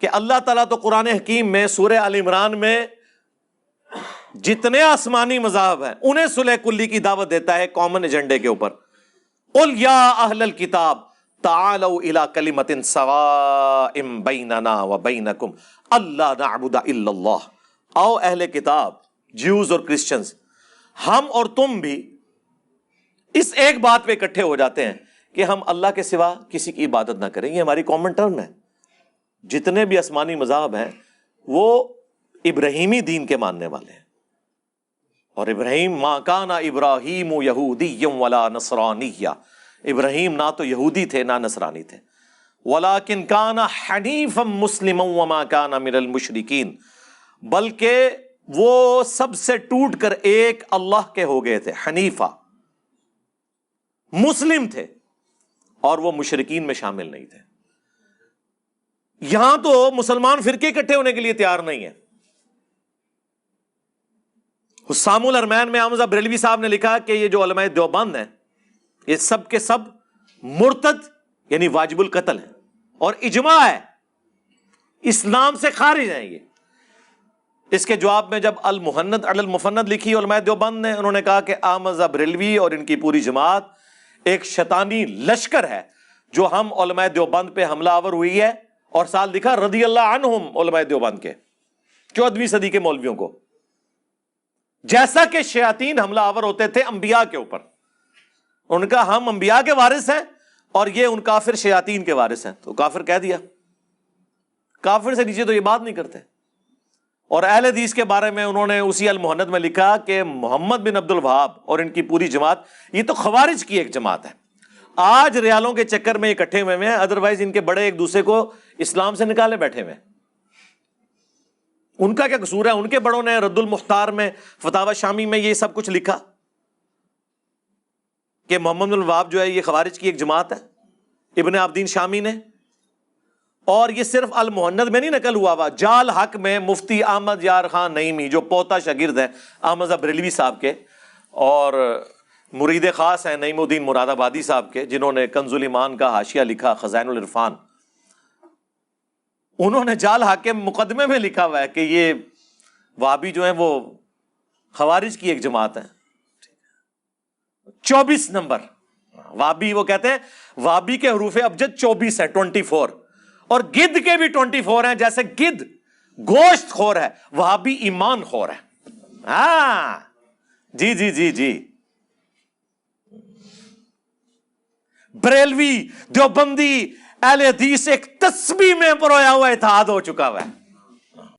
کہ اللہ تعالیٰ تو قرآن حکیم میں سورہ آل عمران میں جتنے آسمانی مذاہب ہیں انہیں صلح کلی کی دعوت دیتا ہے کامن ایجنڈے کے اوپر۔ قل یا اہل الکتاب تعالوا الی کلمۃ سواء بیننا وبینکم الا نعبد الا اللہ۔ آؤ اہل کتاب، جیوز اور کرسچنز، ہم اور تم بھی اس ایک بات پہ اکٹھے ہو جاتے ہیں کہ ہم اللہ کے سوا کسی کی عبادت نہ کریں. یہ ہماری کامن ٹرم ہے. جتنے بھی آسمانی مذاہب ہیں وہ ابراہیمی دین کے ماننے والے ہیں. اور ابراہیم ما کان ابراہیم یہودی ولا نصرانیہ، ابراہیم نہ تو یہودی تھے نہ نصرانی تھے. ولیکن کان حنیفا مسلما وما کان من المشرکین، بلکہ وہ سب سے ٹوٹ کر ایک اللہ کے ہو گئے تھے. حنیفہ، مسلم تھے اور وہ مشرکین میں شامل نہیں تھے. یہاں تو مسلمان فرقے اکٹھے ہونے کے لیے تیار نہیں ہے. حسام الارمین میں احمد بریلوی صاحب نے لکھا کہ یہ جو علماء دیوبند ہیں یہ سب کے سب مرتد یعنی واجب القتل ہیں، اور اجماع ہے اسلام سے خارج ہیں یہ. اس کے جواب میں جب المہند علی المفند لکھی علماء دیوبند نے، انہوں نے کہا کہ احمد بریلوی اور ان کی پوری جماعت ایک شیطانی لشکر ہے جو ہم علماء دیوبند پہ حملہ آور ہوئی ہے، اور ساتھ لکھا رضی اللہ عنہم علماء دیوبند کے 14ویں صدی کے مولویوں کو، جیسا کہ شیاطین حملہ آور ہوتے تھے انبیاء کے اوپر. ان کا ہم انبیاء کے وارث ہیں اور یہ ان کافر شیاطین کے وارث ہیں. تو کافر کہہ دیا، کافر سے نیچے تو یہ بات نہیں کرتے. اور اہل حدیث کے بارے میں انہوں نے اسی المہند میں لکھا کہ محمد بن عبد الوہاب اور ان کی پوری جماعت یہ تو خوارج کی ایک جماعت ہے. آج ریالوں کے چکر میں اکٹھے ہوئے ہیں، ادروائز ان کے بڑے ایک دوسرے کو اسلام سے نکالے بیٹھے ہوئے. ان کا کیا قصور ہے؟ ان کے بڑوں نے رد المختار میں فتاوی شامی میں یہ سب کچھ لکھا کہ محمد بن الوہاب جو ہے یہ خوارج کی ایک جماعت ہے. ابن عابدین شامی نے، اور یہ صرف المہند میں نہیں نقل ہوا ہوا، جال حق میں مفتی احمد یار خان نعیمی جو پوتا شاگرد ہے احمد بریلوی صاحب کے اور مرید خاص ہیں نعیم الدین مراد آبادی صاحب کے، جنہوں نے کنز الایمان کا حاشیہ لکھا خزائن العرفان، انہوں نے جال حق کے مقدمے میں لکھا ہوا ہے کہ یہ وہابی جو ہیں وہ خوارج کی ایک جماعت ہے. 24 نمبر وہابی، وہ کہتے ہیں وہابی کے حروف ابجد 24 ہیں، 24، اور گدھ کے بھی 24 ہیں. جیسے گدھ گوشت خور ہے، وہابی ایمان خور ہے. ہاں جی جی جی جی. بریلوی دیوبندی اہل حدیث ایک تسبیح میں پرویا ہوا اتحاد ہو چکا ہوا ہے.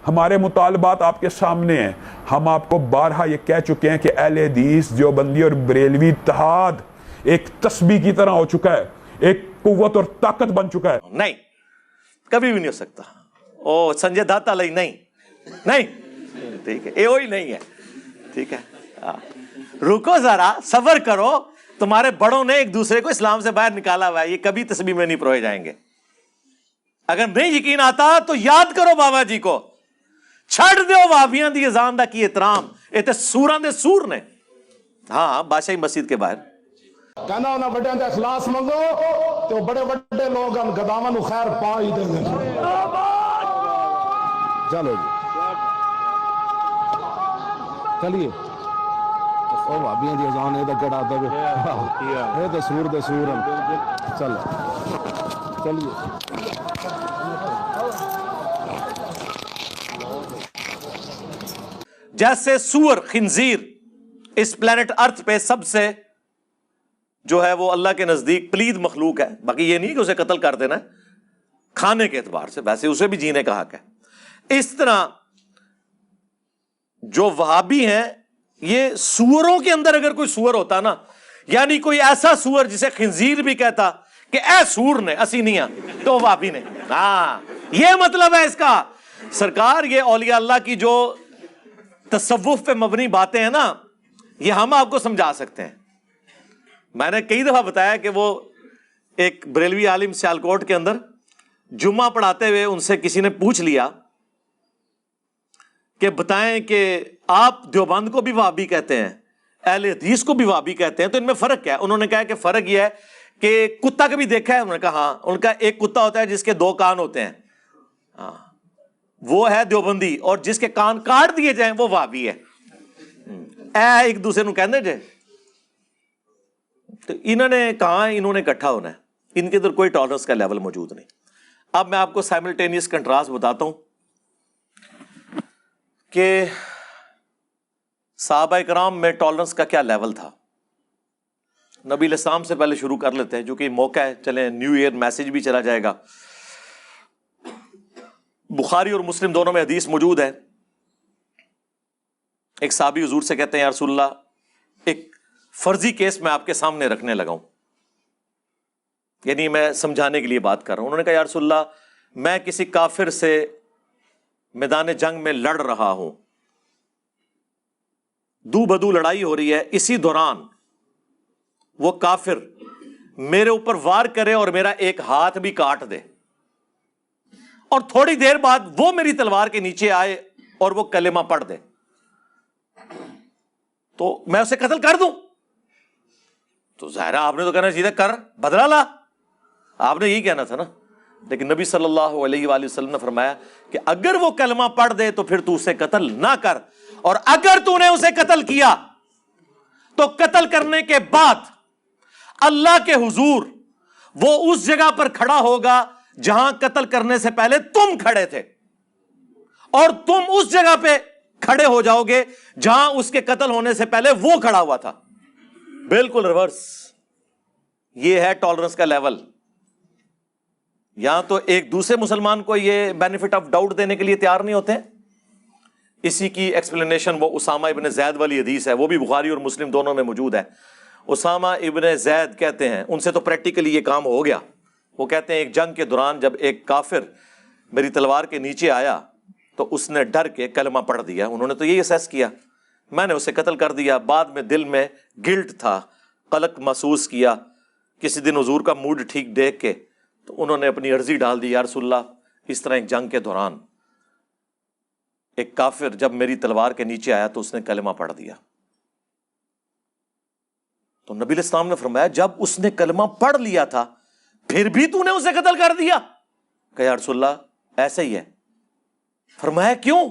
ہمارے مطالبات آپ کے سامنے ہیں. ہم آپ کو بارہا یہ کہہ چکے ہیں کہ اہل حدیث دیوبندی اور بریلوی اتحاد ایک تسبیح کی طرح ہو چکا ہے، ایک قوت اور طاقت بن چکا ہے. نہیں، کبھی بھی نہیں ہو سکتا. او سنجے دت علیہ نہیں، نہیں، ٹھیک ہے، یہ وہی نہیں ہے. ٹھیک ہے، رکو ذرا، صبر کرو. تمہارے بڑوں نے ایک دوسرے کو اسلام سے باہر نکالا ہوا ہے، یہ کبھی تسبیح میں نہیں پروئے جائیں گے. اگر نہیں یقین آتا تو یاد کرو بابا جی کو. چھڑ دیو وہابیاں دی اذان دا کی احترام، یہ تے سوراں دے سور نے. ہاں بادشاہی مسجد کے باہر کہنا انہاں بڑے دا اخلاص منگو تو بڑے بڑے لوگ ہم گداواں نو خیر پا ہی دیں گے. چلو جی چلیے. او بھابیاں دی اذان اے تے کڑا دے اے تے سور دے سور ہیں. چلو چلیے. جیسے سور خنزیر اس پلانٹ ارتھ پہ سب سے جو ہے وہ اللہ کے نزدیک پلید مخلوق ہے، باقی یہ نہیں کہ اسے قتل کر دینا کھانے کے اعتبار سے، ویسے اسے بھی جینے کا حق ہے. اس طرح جو وہابی ہیں یہ سوروں کے اندر اگر کوئی سور ہوتا نا، یعنی کوئی ایسا سور جسے خنزیر بھی کہتا کہ اے سور نے اسی نہیں ہیں تو وہابی نے. ہاں یہ مطلب ہے اس کا. سرکار یہ اولیاء اللہ کی جو تصوف پہ مبنی باتیں ہیں نا، یہ ہم آپ کو سمجھا سکتے ہیں. میں نے کئی دفعہ بتایا کہ وہ ایک بریلوی عالم سیالکوٹ کے اندر جمعہ پڑھاتے ہوئے ان سے کسی نے پوچھ لیا کہ بتائیں کہ آپ دیوبند کو بھی وہابی کہتے ہیں، اہل حدیث کو بھی وہابی کہتے ہیں، تو ان میں فرق کیا ہے؟ انہوں نے کہا کہ فرق یہ ہے کہ کتا کبھی دیکھا ہے؟ انہوں نے کہا ہاں. ان کا ایک کتا ہوتا ہے جس کے 2 کان ہوتے ہیں، ہاں وہ ہے دیوبندی، اور جس کے کان کاٹ دیے جائیں وہ وہابی ہے. ایک دوسرے نو کہندے جے. تو انہوں نے کہا انہوں نے اکٹھا ہونا ہے، ان کے اندر کوئی ٹالرنس کا لیول موجود نہیں. اب میں آپ کو سائملٹینیس کنٹراسٹ بتاتا ہوں کہ صحابہ کرام میں ٹالرنس کا کیا لیول تھا؟ نبی علیہ السلام سے پہلے شروع کر لیتے ہیں، جو کہ موقع ہے، چلیں نیو ایئر میسج بھی چلا جائے گا۔ بخاری اور مسلم دونوں میں حدیث موجود ہے، ایک صحابی حضور سے کہتے ہیں یا رسول اللہ ایک فرضی کیس میں آپ کے سامنے رکھنے لگا ہوں، یعنی میں سمجھانے کے لیے بات کر رہا ہوں۔ انہوں نے کہا یا رسول اللہ میں کسی کافر سے میدان جنگ میں لڑ رہا ہوں، دو بدو لڑائی ہو رہی ہے، اسی دوران وہ کافر میرے اوپر وار کرے اور میرا ایک ہاتھ بھی کاٹ دے، اور تھوڑی دیر بعد وہ میری تلوار کے نیچے آئے اور وہ کلمہ پڑھ دے، تو میں اسے قتل کر دوں؟ تو ظاہر آپ نے تو کہنا چاہیے کر، بدلہ لا، آپ نے یہی کہنا تھا نا۔ لیکن نبی صلی اللہ علیہ وآلہ وسلم نے فرمایا کہ اگر وہ کلمہ پڑھ دے تو پھر تو اسے قتل نہ کر، اور اگر تو نے اسے قتل کیا تو قتل کرنے کے بعد اللہ کے حضور وہ اس جگہ پر کھڑا ہوگا جہاں قتل کرنے سے پہلے تم کھڑے تھے، اور تم اس جگہ پہ کھڑے ہو جاؤ گے جہاں اس کے قتل ہونے سے پہلے وہ کھڑا ہوا تھا۔ بالکل ریورس، یہ ہے ٹالرنس کا لیول۔ یہاں تو ایک دوسرے مسلمان کو یہ بینیفٹ آف ڈاؤٹ دینے کے لیے تیار نہیں ہوتے۔ اسی کی ایکسپلینیشن وہ اسامہ ابن زید والی حدیث ہے، وہ بھی بخاری اور مسلم دونوں میں موجود ہے۔ اسامہ ابن زید کہتے ہیں، ان سے تو پریکٹیکلی یہ کام ہو گیا، وہ کہتے ہیں ایک جنگ کے دوران جب ایک کافر میری تلوار کے نیچے آیا تو اس نے ڈر کے کلمہ پڑھ دیا، انہوں نے تو یہی اسیس کیا، میں نے اسے قتل کر دیا۔ بعد میں دل میں گلٹ تھا، قلق محسوس کیا، کسی دن حضور کا موڈ ٹھیک دیکھ کے تو انہوں نے اپنی عرضی ڈال دی، یا رسول اللہ اس طرح ایک جنگ کے دوران ایک کافر جب میری تلوار کے نیچے آیا تو اس نے کلمہ پڑھ دیا۔ تو نبی علیہ السلام نے فرمایا جب اس نے کلمہ پڑھ لیا تھا پھر بھی تو نے اسے قتل کر دیا؟ کہ یا رسول اللہ ایسا ہی ہے۔ فرمایا کیوں؟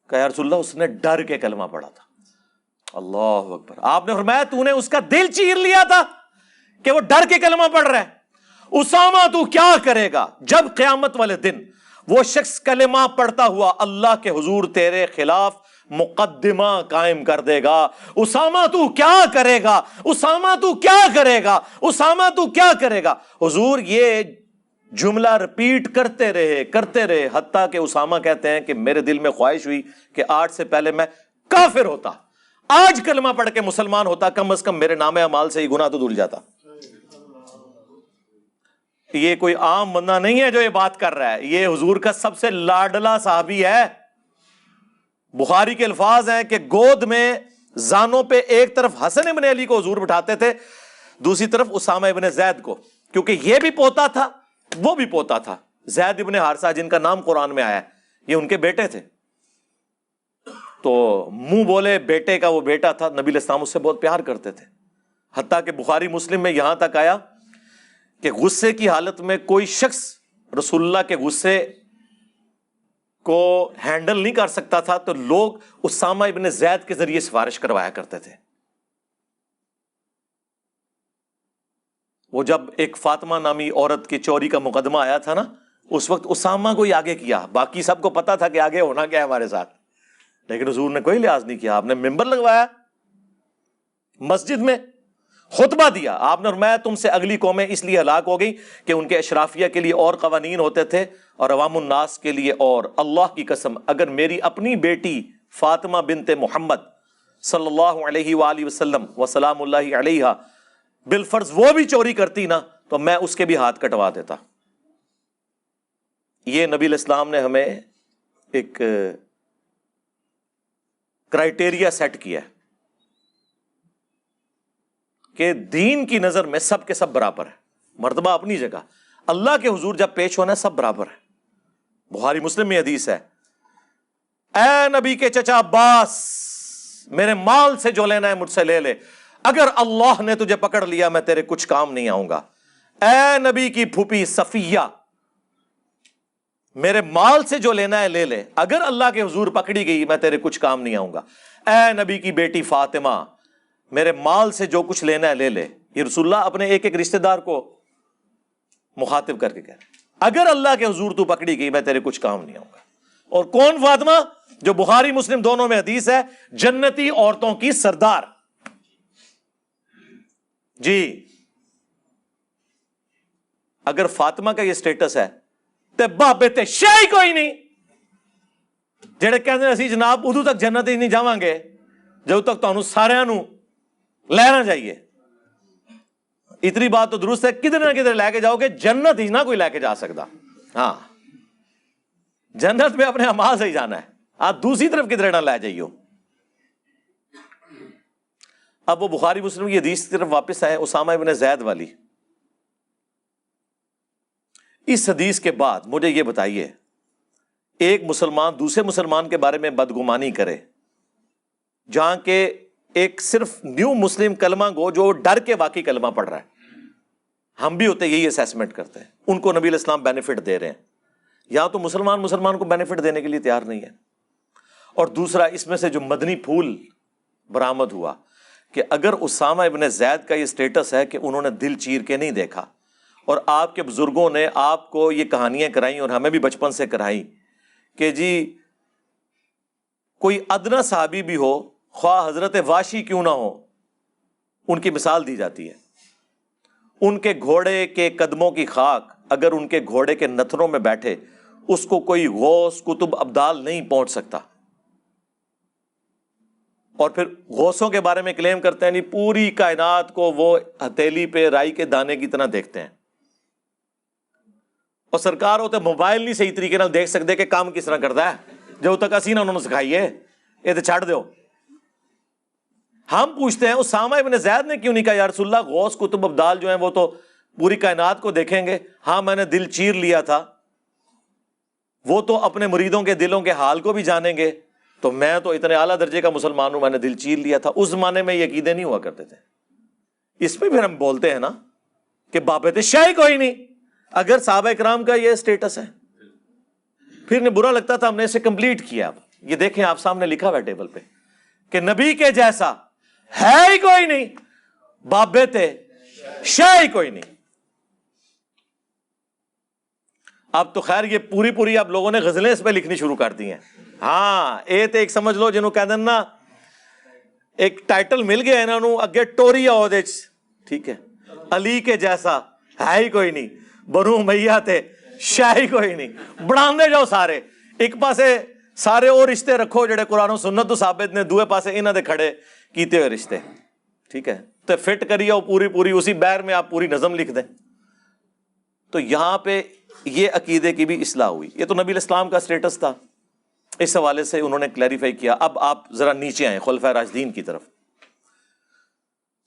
کہ یا رسول اللہ اس نے ڈر کے کلمہ پڑھا تھا۔ اللہ اکبر۔ آپ نے فرمایا تو نے اس کا دل چیر لیا تھا کہ وہ ڈر کے کلمہ پڑھ رہا ہے۔ اسامہ تو کیا کرے گا جب قیامت والے دن وہ شخص کلمہ پڑھتا ہوا اللہ کے حضور تیرے خلاف مقدمہ قائم کر دے گا؟ اسامہ تو کیا کرے گا؟ اسامہ تو کیا کرے گا؟ اسامہ تو کیا کرے گا؟ حضور یہ جملہ رپیٹ کرتے رہے حتیٰ کہ اسامہ کہتے ہیں کہ میرے دل میں خواہش ہوئی کہ آج سے پہلے میں کافر ہوتا، آج کلمہ پڑھ کے مسلمان ہوتا، کم از کم میرے نام اعمال سے یہ گناہ تو دھل جاتا۔ یہ کوئی عام بندہ نہیں ہے جو یہ بات کر رہا ہے، یہ حضور کا سب سے لاڈلا صحابی ہے۔ بخاری کے الفاظ ہیں کہ گود میں زانوں پہ ایک طرف حسن ابن علی کو حضور بٹھاتے تھے، دوسری طرف اسامہ ابن زید کو، کیونکہ یہ بھی پوتا تھا وہ بھی پوتا تھا۔ زید ابن حارثہ جن کا نام قرآن میں آیا ہے یہ ان کے بیٹے تھے، تو منہ بولے بیٹے کا وہ بیٹا تھا۔ نبی علیہ السلام اس سے بہت پیار کرتے تھے، حتیٰ کہ بخاری مسلم میں یہاں تک آیا کہ غصے کی حالت میں کوئی شخص رسول اللہ کے غصے کو ہینڈل نہیں کر سکتا تھا تو لوگ اسامہ ابن زید کے ذریعے سفارش کروایا کرتے تھے۔ وہ جب ایک فاطمہ نامی عورت کی چوری کا مقدمہ آیا تھا نا، اس وقت اسامہ کو ہی آگے کیا، باقی سب کو پتا تھا کہ آگے ہونا کیا ہے ہمارے ساتھ، لیکن حضور نے کوئی لحاظ نہیں کیا۔ آپ نے ممبر لگوایا، مسجد میں خطبہ دیا، آپ نے فرمایا تم سے اگلی قومیں اس لیے ہلاک ہو گئی کہ ان کے اشرافیہ کے لیے اور قوانین ہوتے تھے اور عوام الناس کے لیے اور۔ اللہ کی قسم اگر میری اپنی بیٹی فاطمہ بنت محمد صلی اللہ علیہ وآلہ وسلم وسلام اللہ علیہ بالفرض وہ بھی چوری کرتی نا تو میں اس کے بھی ہاتھ کٹوا دیتا۔ یہ نبی علیہ السلام نے ہمیں ایک کرائٹیریا سیٹ کیا ہے کہ دین کی نظر میں سب کے سب برابر ہے، مرتبہ اپنی جگہ، اللہ کے حضور جب پیش ہونا ہے سب برابر ہے۔ بخاری مسلم میں حدیث ہے، اے نبی کے چچا عباس میرے مال سے جو لینا ہے مجھ سے لے لے، اگر اللہ نے تجھے پکڑ لیا میں تیرے کچھ کام نہیں آؤں گا۔ اے نبی کی پھوپھی صفیہ میرے مال سے جو لینا ہے لے لے، اگر اللہ کے حضور پکڑی گئی میں تیرے کچھ کام نہیں آؤں گا۔ اے نبی کی بیٹی فاطمہ میرے مال سے جو کچھ لینا ہے لے لے۔ یہ رسول اللہ اپنے ایک ایک رشتہ دار کو مخاطب کر کے کہہ رہے، اگر اللہ کے حضور تو پکڑی گئی میں تیرے کچھ کام نہیں آؤں گا۔ اور کون فاطمہ؟ جو بخاری مسلم دونوں میں حدیث ہے، جنتی عورتوں کی سردار. جی اگر فاطمہ کا یہ سٹیٹس ہے تے بابے تے شاہی کوئی نہیں. جڑے کہتے ہیں اسی جناب ادو تک جنت ہی نہیں جاواں گے جب تک تانوں سارے نو لہنا چاہیے. اتنی بات تو درست ہے، کدھر نہ کدھر لے کے جاؤ گے، جنت ہی نہ کوئی لے کے جا سکتا. ہاں جنت میں اپنے اعمال سے ہی جانا ہے، آپ دوسری طرف کدھر نہ لے جائیو. اب وہ بخاری مسلم کی حدیث کی طرف واپس آئے، اسامہ ابن زید والی. اس حدیث کے بعد مجھے یہ بتائیے، ایک مسلمان دوسرے مسلمان کے بارے میں بدگمانی کرے، جہاں کہ ایک صرف نیو مسلم کلمہ گو جو ڈر کے واقعی کلمہ پڑھ رہا ہے، ہم بھی ہوتے یہی اسیسمنٹ کرتے ہیں، ان کو نبی علیہ السلام بینیفٹ دے رہے ہیں، یہاں تو مسلمان کو بینیفٹ دینے کے لیے تیار نہیں ہے. اور دوسرا اس میں سے جو مدنی پھول برآمد ہوا کہ اگر اسامہ ابن زید کا یہ سٹیٹس ہے کہ انہوں نے دل چیر کے نہیں دیکھا، اور آپ کے بزرگوں نے آپ کو یہ کہانیاں کرائیں اور ہمیں بھی بچپن سے کرائی کہ جی کوئی ادنا صحابی بھی ہو، خواہ حضرت واشی کیوں نہ ہو، ان کی مثال دی جاتی ہے. ان کے گھوڑے کے قدموں کی خاک اگر ان کے گھوڑے کے نتھنوں میں بیٹھے، اس کو کوئی غوث کتب ابدال نہیں پہنچ سکتا. اور پھر غوثوں کے بارے میں کلیم کرتے ہیں نہیں، پوری کائنات کو وہ ہتھیلی پہ رائی کے دانے کی طرح دیکھتے ہیں. اور سرکار ہوتے موبائل نہیں صحیح طریقے نال دیکھ سکتے کہ کام کس طرح کرتا ہے، جب تک اسی نہ انہوں نے سکھائیے، یہ تو چھڑ دو. ہم پوچھتے ہیں اسامہ ابن زید نے کیوں نہیں کہا یا رسول اللہ غوث کتب ابدال جو ہیں وہ تو پوری کائنات کو دیکھیں گے، ہاں میں نے دل چیر لیا تھا، وہ تو اپنے مریدوں کے دلوں کے حال کو بھی جانیں گے، تو میں تو اتنے اعلیٰ درجے کا مسلمان ہوں، میں نے دل چیر لیا تھا. اس زمانے میں یہ عقیدے نہیں ہوا کرتے تھے. اس پہ پھر ہم بولتے ہیں نا کہ بابت شاہی کوئی نہیں، اگر صحابہ اکرام کا یہ سٹیٹس ہے. پھر نے برا لگتا تھا، ہم نے اسے کمپلیٹ کیا. اب یہ دیکھیں آپ سامنے لکھا ہوا ہے ٹیبل پہ کہ نبی کے جیسا ہے ہی کوئی نہیں، بابت شاہی کوئی نہیں. اب تو خیر یہ پوری اب لوگوں نے غزلیں اس پہ لکھنی شروع کر دی ہیں. ہاں اے تے ایک سمجھ لو جنہوں کہہ نا ایک ٹائٹل مل گیا انہوں نے اگے ٹوری آؤ دے، ٹھیک ہے، علی کے جیسا ہے ہی کوئی نہیں، بنو امیہ تے شاہی کوئی نہیں. بڑھاندے جاؤ سارے، ایک پاسے سارے وہ رشتے رکھو جڑے قرآن و سنت تو ثابت نے، دوے پاسے انہاں دے کھڑے کیتے ہوئے رشتے، ٹھیک ہے، تو فٹ کریے پوری اسی بیر میں آپ پوری نظم لکھ دیں. تو یہاں پہ یہ عقیدے کی بھی اصلاح ہوئی. یہ تو نبی علیہ السلام کا سٹیٹس تھا، اس حوالے سے انہوں نے کلیریفائی کیا. اب آپ ذرا نیچے آئیں خلفائے راشدین کی طرف.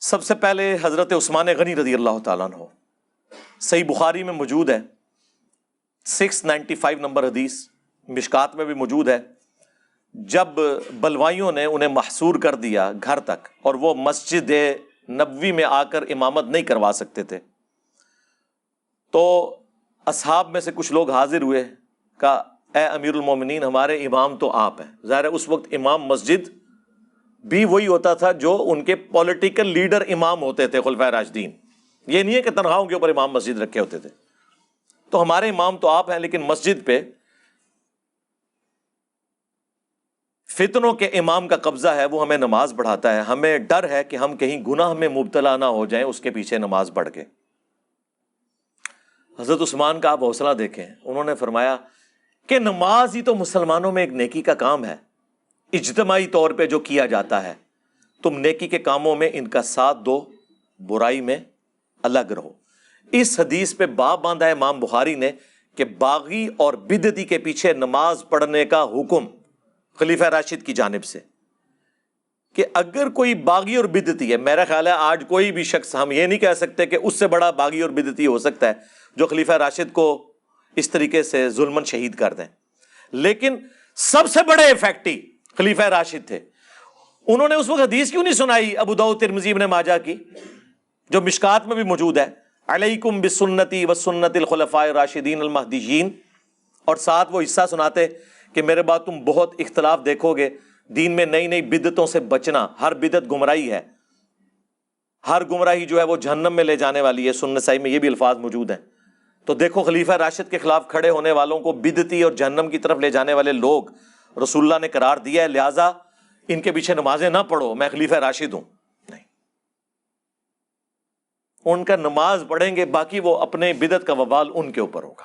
سب سے پہلے حضرت عثمان غنی رضی اللہ تعالیٰ عنہ، صحیح بخاری میں موجود ہے، 695 نمبر حدیث، مشکات میں بھی موجود ہے. جب بلوائیوں نے انہیں محصور کر دیا گھر تک اور وہ مسجد نبوی میں آ کر امامت نہیں کروا سکتے تھے، تو اصحاب میں سے کچھ لوگ حاضر ہوئے، کہا اے امیر المومنین ہمارے امام تو آپ ہیں. ظاہر ہے اس وقت امام مسجد بھی وہی ہوتا تھا جو ان کے پولیٹیکل لیڈر امام ہوتے تھے خلفائے راشدین. یہ نہیں ہے کہ تنخواہوں کے اوپر امام مسجد رکھے ہوتے تھے. تو ہمارے امام تو آپ ہیں، لیکن مسجد پہ فتنوں کے امام کا قبضہ ہے، وہ ہمیں نماز پڑھاتا ہے، ہمیں ڈر ہے کہ ہم کہیں گناہ میں مبتلا نہ ہو جائیں اس کے پیچھے نماز پڑھ کے. حضرت عثمان کا آپ حوصلہ دیکھیں، انہوں نے فرمایا کہ نماز ہی تو مسلمانوں میں ایک نیکی کا کام ہے، اجتماعی طور پہ جو کیا جاتا ہے، تم نیکی کے کاموں میں ان کا ساتھ دو، برائی میں الگ رہو. اس حدیث پہ باب باندھا ہے امام بخاری نے کہ باغی اور بدعتی کے پیچھے نماز پڑھنے کا حکم خلیفہ راشد کی جانب سے، کہ اگر کوئی باغی اور بدعتی ہے، میرا خیال ہے آج کوئی بھی شخص ہم یہ نہیں کہہ سکتے کہ اس سے بڑا باغی اور بدعتی ہو سکتا ہے جو خلیفہ راشد کو اس طریقے سے ظلمن شہید کر دیں. لیکن سب سے بڑے افیکٹی خلیفہ راشد تھے. انہوں نے اس وقت حدیث کیوں نہیں سنائی ابو داؤد ترمذی ابن ماجہ کی جو مشکات میں بھی موجود ہے، علیکم بسنتی وسنت الخلفاء الراشدین المہدیین، اور ساتھ وہ حصہ سناتے کہ میرے بعد تم بہت اختلاف دیکھو گے، دین میں نئی نئی بدعتوں سے بچنا، ہر بدعت گمراہی ہے، ہر گمراہی جو ہے وہ جہنم میں لے جانے والی ہے. سنن نسائی میں یہ بھی الفاظ موجود ہیں. تو دیکھو خلیفہ راشد کے خلاف کھڑے ہونے والوں کو بدعتی اور جہنم کی طرف لے جانے والے لوگ رسول اللہ نے قرار دیا ہے، لہٰذا ان کے پیچھے نمازیں نہ پڑھو، میں خلیفہ راشد ہوں، نہیں، ان کا نماز پڑھیں گے، باقی وہ اپنے بدعت کا وبال ان کے اوپر ہوگا۔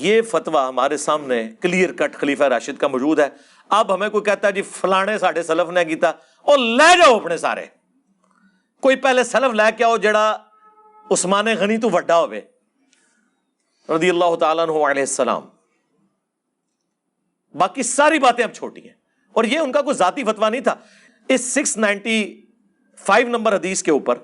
یہ فتویٰ ہمارے سامنے کلیئر کٹ خلیفہ راشد کا موجود ہے۔ اب ہمیں کوئی کہتا ہے جی فلانے ساڈے سلف نے کیتا، اور لے جاؤ اپنے سارے، کوئی پہلے سلف لے کے آؤ جڑا عثمان غنی تو وڈا ہوئے رضی اللہ تعالیٰ عنہ علیہ السلام، باقی ساری باتیں اب چھوٹی ہیں۔ اور یہ ان کا کوئی ذاتی فتویٰ نہیں تھا۔ اس 695 نمبر حدیث کے اوپر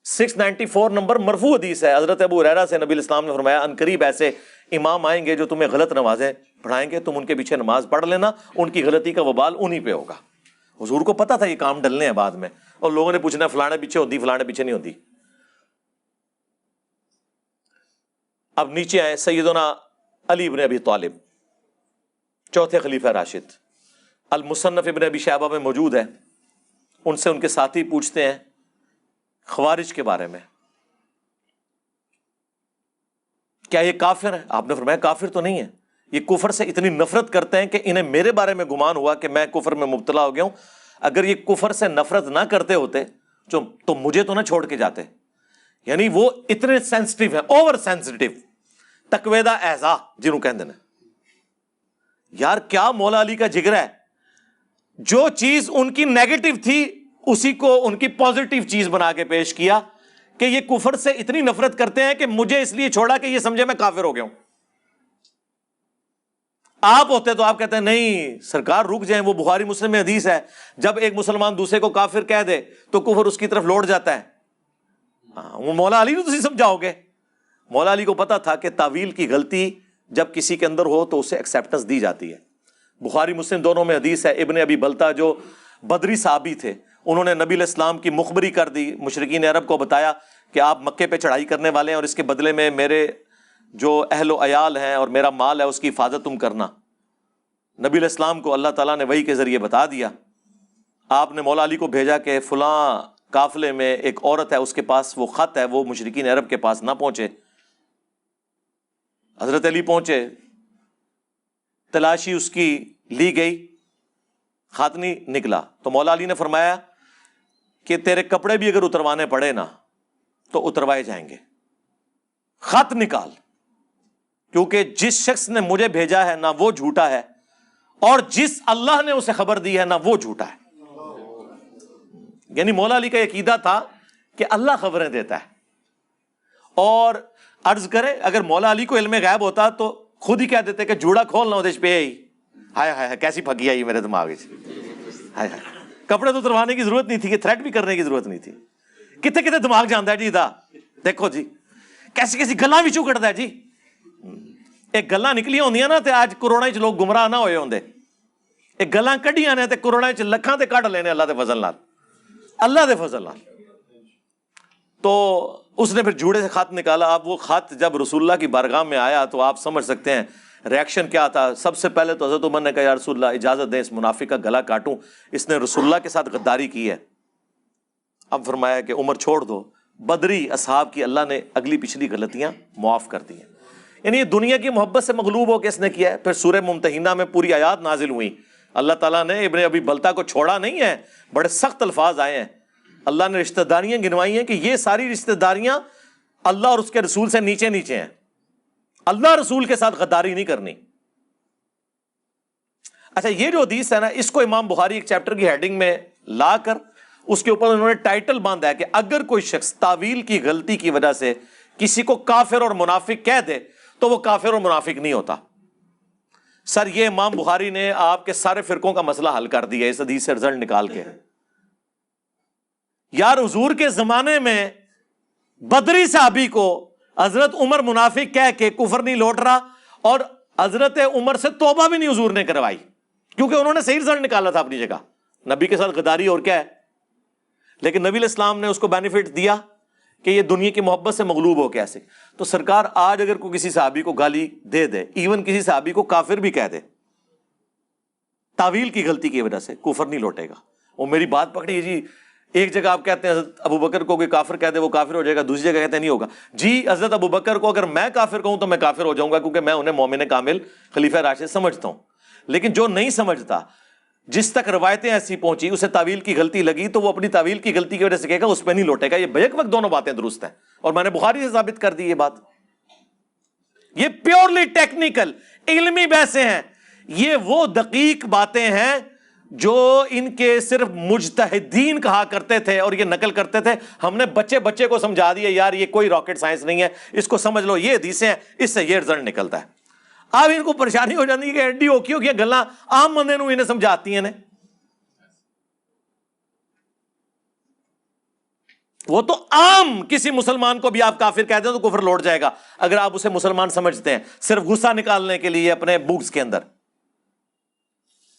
694 نمبر مرفوع حدیث ہے، حضرت ابو ہریرہ سے نبی الاسلام نے فرمایا ان قریب ایسے امام آئیں گے جو تمہیں غلط نمازیں پڑھائیں گے، تم ان کے پیچھے نماز پڑھ لینا، ان کی غلطی کا وبال انہی پہ ہوگا۔ حضور کو پتا تھا یہ کام ڈلنے ہیں بعد میں، اور لوگوں نے پوچھنا فلانے پیچھے ہوتی، فلانے پیچھے نہیں ہوتی۔ اب نیچے آئے سیدنا علی بن ابی طالب، چوتھے خلیفہ راشد، المصنف ابن ابی شیبہ میں موجود ہے۔ ان سے ان کے ساتھی پوچھتے ہیں خوارج کے بارے میں، کیا یہ کافر ہے؟ آپ نے فرمایا کافر تو نہیں ہے، یہ کفر سے اتنی نفرت کرتے ہیں کہ انہیں میرے بارے میں گمان ہوا کہ میں کفر میں مبتلا ہو گیا ہوں، اگر یہ کفر سے نفرت نہ کرتے ہوتے تو مجھے تو نہ چھوڑ کے جاتے۔ یعنی وہ اتنے سینسٹیو ہیں، اوور سینسٹیو، تقویدہ اعضا جنہوں کہندے ہیں۔ یار کیا مولا علی کا جگر ہے، جو چیز ان کی نیگیٹو تھی اسی کو ان کی پازیٹیو چیز بنا کے پیش کیا کہ یہ کفر سے اتنی نفرت کرتے ہیں کہ مجھے اس لیے چھوڑا کہ یہ سمجھے میں کافر ہو گیا ہوں۔ آپ ہوتے تو آپ کہتے ہیں نہیں سرکار رک جائیں، وہ بخاری مسلم میں حدیث ہے، جب ایک مسلمان دوسرے کو کافر کہہ دے تو کفر اس کی طرف لوٹ جاتا ہے۔ وہ مولا علی کو تسی سمجھاؤ گے؟ مولا علی کو پتا تھا کہ تعویل کی غلطی جب کسی کے اندر ہو تو اسے ایکسیپٹنس دی جاتی ہے۔ بخاری مسلم دونوں میں حدیث ہے، ابن ابی بلتا جو بدری صحابی تھے، انہوں نے نبی علیہ السلام کی مخبری کر دی، مشرکین عرب کو بتایا کہ آپ مکے پہ چڑھائی کرنے والے ہیں اور اس کے بدلے میں میرے جو اہل و عیال ہیں اور میرا مال ہے اس کی حفاظت تم کرنا۔ نبی علیہ السلام کو اللہ تعالیٰ نے وحی کے ذریعے بتا دیا۔ آپ نے مولا علی کو بھیجا کہ فلاں قافلے میں ایک عورت ہے، اس کے پاس وہ خط ہے، وہ مشرکین عرب کے پاس نہ پہنچے۔ حضرت علی پہنچے، تلاشی اس کی لی گئی، خط نہیں نکلا، تو مولا علی نے فرمایا کہ تیرے کپڑے بھی اگر اتروانے پڑے نا تو اتروائے جائیں گے، خط نکال، کیونکہ جس شخص نے مجھے بھیجا ہے نہ وہ جھوٹا ہے، اور جس اللہ نے اسے خبر دی ہے نہ وہ جھوٹا ہے۔ یعنی مولا علی کا عقیدہ تھا کہ اللہ خبریں دیتا ہے۔ اور عرض کرے اگر مولا علی کو علم غیب ہوتا تو خود ہی کہہ دیتے کہ جوڑا کھولنا ادیش پہ ہی، ہائے ہائے کیسی پھکی آئی میرے دماغ میں، ہائے ہائے کپڑے تو اتروانے کی ضرورت نہیں تھی، کہ تھریٹ بھی کرنے کی ضرورت نہیں تھی۔ کتنے کتنے دماغ جانتا ہے جی دا، دیکھو جی کیسی کیسی گلاں بھی چوں کٹدا ہے جی۔ ایک گلاں نکلیاں ہوندیاں نا تے آج کروڑاں وچ لوگ گمراہ نہ ہوئے ہوندے، ایک گلاں کڈیاں نے تے کروڑاں وچ لکھاں تے کڈ لینے اللہ دے فضل نال، اللہ دے فضل نال۔ تو اس نے پھر جوڑے سے خط نکالا۔ اب وہ خط جب رسول اللہ کی بارگاہ میں آیا تو آپ سمجھ سکتے ہیں ریاکشن کیا تھا۔ سب سے پہلے تو حضرت عمر نے کہا یا رسول اللہ اجازت دیں اس منافق کا گلا کاٹوں، اس نے رسول اللہ کے ساتھ غداری کی ہے۔ اب فرمایا کہ عمر چھوڑ دو، بدری اصحاب کی اللہ نے اگلی پچھلی غلطیاں معاف کر دی ہیں۔ یعنی یہ دنیا کی محبت سے مغلوب ہو کے اس نے کیا ہے۔ پھر سورہ ممتحنہ میں پوری آیات نازل ہوئی، اللہ تعالیٰ نے ابن ابی بلتا کو چھوڑا نہیں ہے، بڑے سخت الفاظ آئے ہیں، اللہ نے رشتہ داریاں گنوائی ہیں کہ یہ ساری رشتہ داریاں اللہ اور اس کے رسول سے نیچے نیچے ہیں، اللہ رسول کے ساتھ غداری نہیں کرنی۔ اچھا یہ جو حدیث ہے نا، اس کو امام بخاری ایک چیپٹر کی ہیڈنگ میں لا کر اس کے اوپر انہوں نے ٹائٹل باندھا ہے کہ اگر کوئی شخص تعویل کی غلطی کی وجہ سے کسی کو کافر اور منافق کہہ دے تو وہ کافر اور منافق نہیں ہوتا۔ سر یہ امام بخاری نے آپ کے سارے فرقوں کا مسئلہ حل کر دیا اس حدیث سے رزلٹ نکال کے۔ یار حضور کے زمانے میں بدری صحابی کو حضرت عمر منافق کہہ کے کفر نہیں لوٹ رہا، اور حضرت عمر سے توبہ بھی نہیں حضور نے کروائی، کیونکہ انہوں نے صحیح رزلٹ نکالا تھا اپنی جگہ۔ نبی کے ساتھ غداری اور کیا ہے، لیکن نبی علیہ السلام نے اس کو بینیفٹ دیا کہ یہ دنیا کی محبت سے مغلوب ہو کیسے۔ تو سرکار آج اگر کوئی کسی صحابی کو گالی دے دے، ایون کسی صحابی کو کافر بھی کہہ دے، تعویل کی غلطی کی وجہ سے کفر نہیں لوٹے گا۔ وہ میری بات پکڑی جی، ایک جگہ آپ کہتے ہیں حضرت ابو بکر کو کوئی کافر کہہ دے وہ کافر ہو جائے گا، دوسری جگہ کہتے ہیں نہیں ہوگا. جی حضرت ابو بکر کو اگر میں کافر کہوں تو میں کافر ہو جاؤں گا، کیونکہ میں انہیں مومن کامل خلیفہ راشد سمجھتا ہوں. لیکن جو نہیں سمجھتا، جس تک روایتیں ایسی پہنچی، اسے تعویل کی غلطی لگی، تو وہ اپنی تعویل کی غلطی کی وجہ سے کہے گا، اس پہ نہیں لوٹے گا. یہ بیک وقت دونوں باتیں درست ہیں، اور میں نے بخاری سے ثابت کر دی یہ بات. یہ پیورلی ٹیکنیکل علمی بحثیں ہیں. یہ وہ دقیق باتیں ہیں جو ان کے صرف مجتہدین کہا کرتے تھے اور یہ نقل کرتے تھے. ہم نے بچے کو سمجھا دیا یار یہ کوئی راکٹ سائنس نہیں ہے، اس کو سمجھ لو، یہ حدیثیں ہیں، اس سے یہ رزلٹ نکلتا ہے. اب ان کو پریشانی ہو جاتی ہے کہ ایڈی اوکھی ہوگی گلاں عام بندے نو انہیں سمجھاتی ہیں نے. وہ تو عام کسی مسلمان کو بھی آپ کافر کہہ دیں تو کفر لوٹ جائے گا اگر آپ اسے مسلمان سمجھتے ہیں صرف غصہ نکالنے کے لیے اپنے بوکس کے اندر.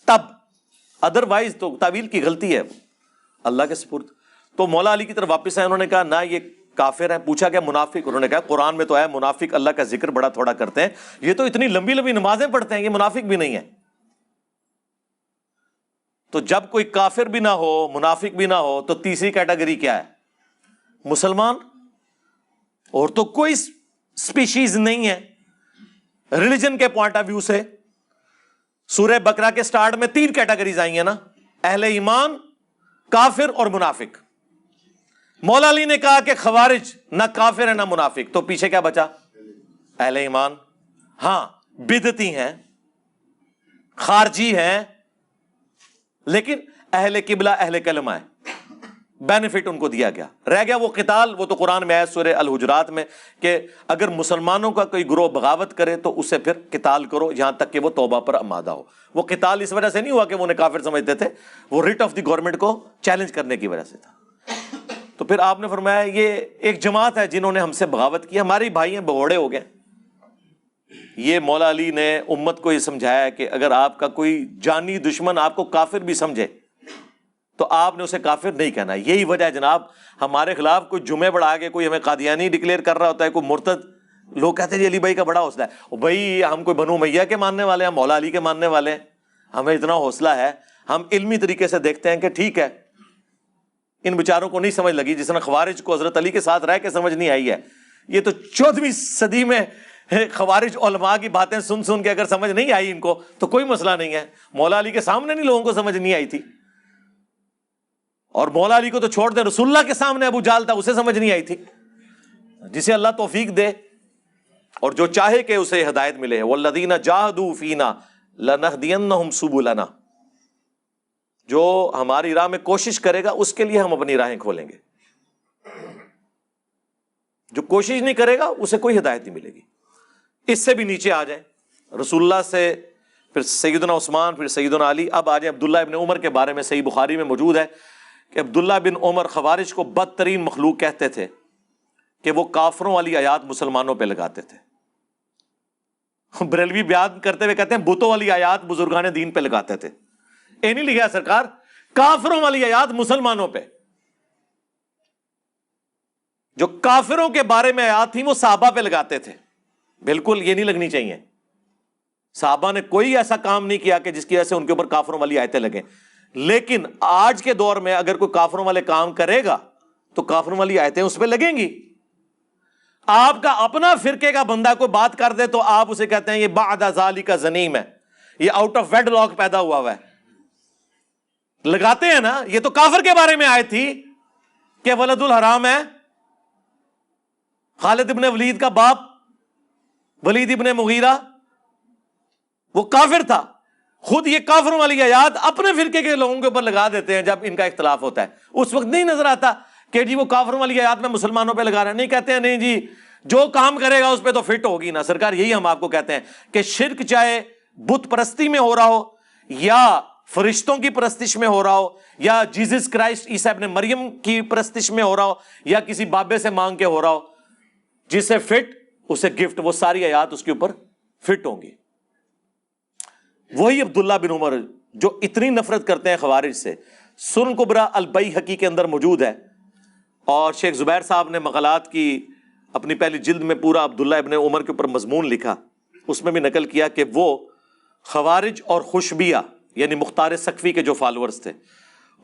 تب ادروائز تو تعویل کی غلطی ہے اللہ کے سپرد. تو مولا علی کی طرف واپس آئے، انہوں نے کہا نہ یہ کافر ہیں. پوچھا کہ منافق؟ انہوں نے کہا قرآن میں تو ہے منافق اللہ کا ذکر بڑا تھوڑا کرتے ہیں، یہ تو اتنی لمبی لمبی نمازیں پڑھتے ہیں، یہ منافق بھی نہیں ہے. تو جب کوئی کافر بھی نہ ہو منافق بھی نہ ہو تو تیسری کیٹیگری کیا ہے؟ مسلمان. اور تو کوئی سپیشیز نہیں ہے ریلیجن کے پوائنٹ آف ویو سے. سورہ بقرہ کے سٹارٹ میں 3 کیٹیگریز آئی ہیں نا، اہل ایمان، کافر اور منافق. مولا علی نے کہا کہ خوارج نہ کافر ہے نہ منافق، تو پیچھے کیا بچا؟ اہل ایمان. ہاں بدعتی ہیں، خارجی ہیں، لیکن اہل قبلہ اہل کلمہ ہے، بینیفٹ ان کو دیا گیا. رہ گیا وہ قتال، وہ تو قرآن میں ہے سورہ الحجرات میں کہ اگر مسلمانوں کا کوئی گروہ بغاوت کرے تو اسے پھر قتال کرو یہاں تک کہ وہ توبہ پر آمادہ ہو. وہ قتال اس وجہ سے نہیں ہوا کہ وہ انہیں کافر سمجھتے تھے، وہ ریٹ آف دی گورنمنٹ کو چیلنج کرنے کی وجہ سے تھا. تو پھر آپ نے فرمایا یہ ایک جماعت ہے جنہوں نے ہم سے بغاوت کی، ہمارے بھائی ہیں، بھگوڑے ہو گئے. یہ مولا علی نے امت کو یہ سمجھایا کہ اگر آپ کا کوئی جانی دشمن آپ کو کافر بھی سمجھے تو آپ نے اسے کافر نہیں کہنا. یہی وجہ ہے جناب ہمارے خلاف کوئی جمعے بڑھا کے کوئی ہمیں قادیانی ڈکلیئر کر رہا ہوتا ہے، کوئی مرتد، لوگ کہتے ہیں جی علی بھائی کا بڑا حوصلہ ہے. بھائی ہم کوئی بنو امیہ کے ماننے والے ہیں، مولا علی کے ماننے والے ہیں، ہمیں اتنا حوصلہ ہے. ہم علمی طریقے سے دیکھتے ہیں کہ ٹھیک ہے ان بیچاروں کو نہیں سمجھ لگی، جس نے خوارج کو حضرت علی کے ساتھ رہ کے سمجھ نہیں آئی ہے. یہ تو 14ویں صدی میں خوارج علماء کی باتیں سن سن کے اگر سمجھ نہیں آئی ان کو تو کوئی مسئلہ نہیں ہے. مولا علی کے سامنے نہیں لوگوں کو سمجھ نہیں آئی تھی، اور مولا علی کو تو چھوڑ دیں، رسول اللہ کے سامنے ابو جہل تھا اسے سمجھ نہیں آئی تھی. جسے اللہ توفیق دے اور جو چاہے کہ اسے ہدایت ملے. والذین جاہدوا فینا لنہدینہم سبلنا، جو ہماری راہ میں کوشش کرے گا اس کے لیے ہم اپنی راہیں کھولیں گے، جو کوشش نہیں کرے گا اسے کوئی ہدایت نہیں ملے گی. اس سے بھی نیچے آ جائیں رسول اللہ سے، پھر سیدنا عثمان، پھر سیدنا علی. اب آ جائیں عبداللہ ابن عمر کے بارے میں. صحیح بخاری میں موجود ہے کہ عبداللہ بن عمر خوارج کو بدترین مخلوق کہتے تھے کہ وہ کافروں والی آیات مسلمانوں پہ لگاتے تھے. بریلوی بیان کرتے ہوئے کہتے ہیں بتوں والی آیات بزرگان دین پہ لگاتے تھے. نہیں لکھا سرکار، کافروں والی آیات مسلمانوں پہ. جو کافروں کے بارے میں آیات تھی وہ صحابہ پہ لگاتے تھے. بالکل یہ نہیں لگنی چاہیے. صحابہ نے کوئی ایسا کام نہیں کیا کہ جس کی وجہ سے ان کے اوپر کافروں والی آیتیں لگیں. لیکن آج کے دور میں اگر کوئی کافروں والے کام کرے گا تو کافروں والی آیتیں اس پہ لگیں گی. آپ کا اپنا فرقے کا بندہ کوئی بات کر دے تو آپ اسے کہتے ہیں یہ بعد ذالک زنیم ہے، یہ آؤٹ آف ویڈ لاک پیدا ہوا ہے. لگاتے ہیں نا. یہ تو کافر کے بارے میں آئی تھی کہ ولد الحرام ہے. خالد ابن ولید کا باپ ولید ابن مغیرہ وہ کافر تھا. خود یہ کافروں والی آیات اپنے فرقے کے لوگوں کے اوپر لگا دیتے ہیں جب ان کا اختلاف ہوتا ہے. اس وقت نہیں نظر آتا کہ جی وہ کافروں والی آیات میں مسلمانوں پہ لگا رہے ہیں. نہیں کہتے ہیں نہیں جی جو کام کرے گا اس پہ تو فٹ ہوگی نا. سرکار یہی ہم آپ کو کہتے ہیں کہ شرک چاہے بت پرستی میں ہو رہا ہو یا فرشتوں کی پرستش میں ہو رہا ہو یا جیزس کرائسٹ عیسیٰ ابن مریم کی پرستش میں ہو رہا ہو یا کسی بابے سے مانگ کے ہو رہا ہو، جسے فٹ اسے گفٹ، وہ ساری آیات اس کے اوپر فٹ ہوں گی. وہی عبداللہ بن عمر جو اتنی نفرت کرتے ہیں خوارج سے. سنن کبریٰ البیہقی کے اندر موجود ہے، اور شیخ زبیر صاحب نے مقالات کی اپنی پہلی جلد میں پورا عبداللہ ابن عمر کے اوپر مضمون لکھا. اس میں بھی نقل کیا کہ وہ خوارج اور خوشبیہ یعنی مختار سقفی کے جو فالورز تھے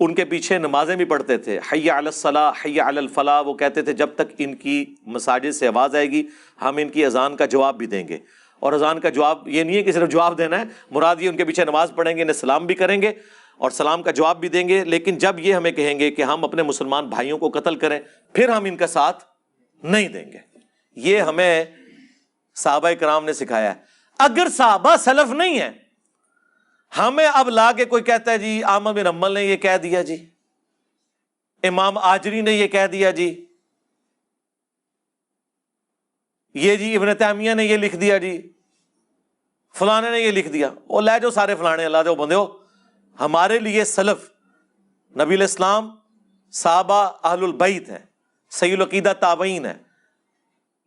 ان کے پیچھے نمازیں بھی پڑھتے تھے، حی علی الصلاح حی علی الفلاح، وہ کہتے تھے جب تک ان کی مساجد سے آواز آئے گی ہم ان کی اذان کا جواب بھی دیں گے. اور اذان کا جواب یہ نہیں ہے کہ صرف جواب دینا ہے، مراد یہ ان کے پیچھے نماز پڑھیں گے، انہیں سلام بھی کریں گے اور سلام کا جواب بھی دیں گے. لیکن جب یہ ہمیں کہیں گے کہ ہم اپنے مسلمان بھائیوں کو قتل کریں پھر ہم ان کا ساتھ نہیں دیں گے. یہ ہمیں صحابہ کرام نے سکھایا ہے. اگر صحابہ سلف نہیں ہیں، ہمیں اب لا کے کوئی کہتا ہے جی احمد بن حنبل نے یہ کہہ دیا، جی امام آجری نے یہ کہہ دیا، جی یہ جی ابن تیمیہ نے یہ لکھ دیا، جی فلانے نے یہ لکھ دیا، وہ لے جو سارے فلانے اللہ دے بندے ہو. ہمارے لیے سلف نبی الاسلام، صحابہ اہل البیت ہیں، صحیح العقیدہ تابعین ہیں،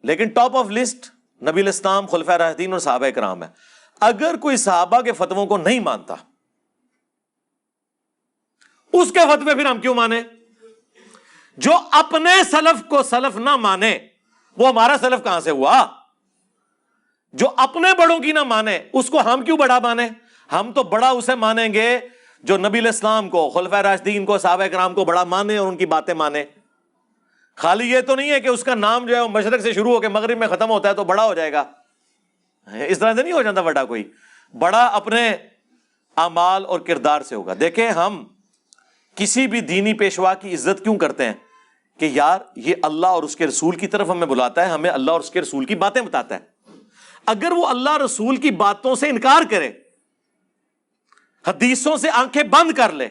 لیکن ٹاپ آف لسٹ نبی الاسلام، خلفائے راشدین اور صحابہ کرام ہیں. اگر کوئی صحابہ کے فتووں کو نہیں مانتا، اس کے فتوے پھر ہم کیوں مانے؟ جو اپنے سلف کو سلف نہ مانے وہ ہمارا سلف کہاں سے ہوا؟ جو اپنے بڑوں کی نہ مانے اس کو ہم کیوں بڑا مانے؟ ہم تو بڑا اسے مانیں گے جو نبی الاسلام کو، خلفائے راشدین کو، صحابہ کرام کو بڑا مانے اور ان کی باتیں مانے. خالی یہ تو نہیں ہے کہ اس کا نام جو ہے وہ مشرق سے شروع ہو کے مغرب میں ختم ہوتا ہے تو بڑا ہو جائے گا. اس طرح سے نہیں ہو جاتا بڑا. کوئی بڑا اپنے اعمال اور کردار سے ہوگا. دیکھیں ہم کسی بھی دینی پیشوا کی عزت کیوں کرتے ہیں کہ یار یہ اللہ اور اس کے رسول کی طرف ہمیں بلاتا ہے، ہمیں اللہ اور اس کے رسول کی باتیں بتاتا ہے. اگر وہ اللہ رسول کی باتوں سے انکار کرے، حدیثوں سے آنکھیں بند کر لے،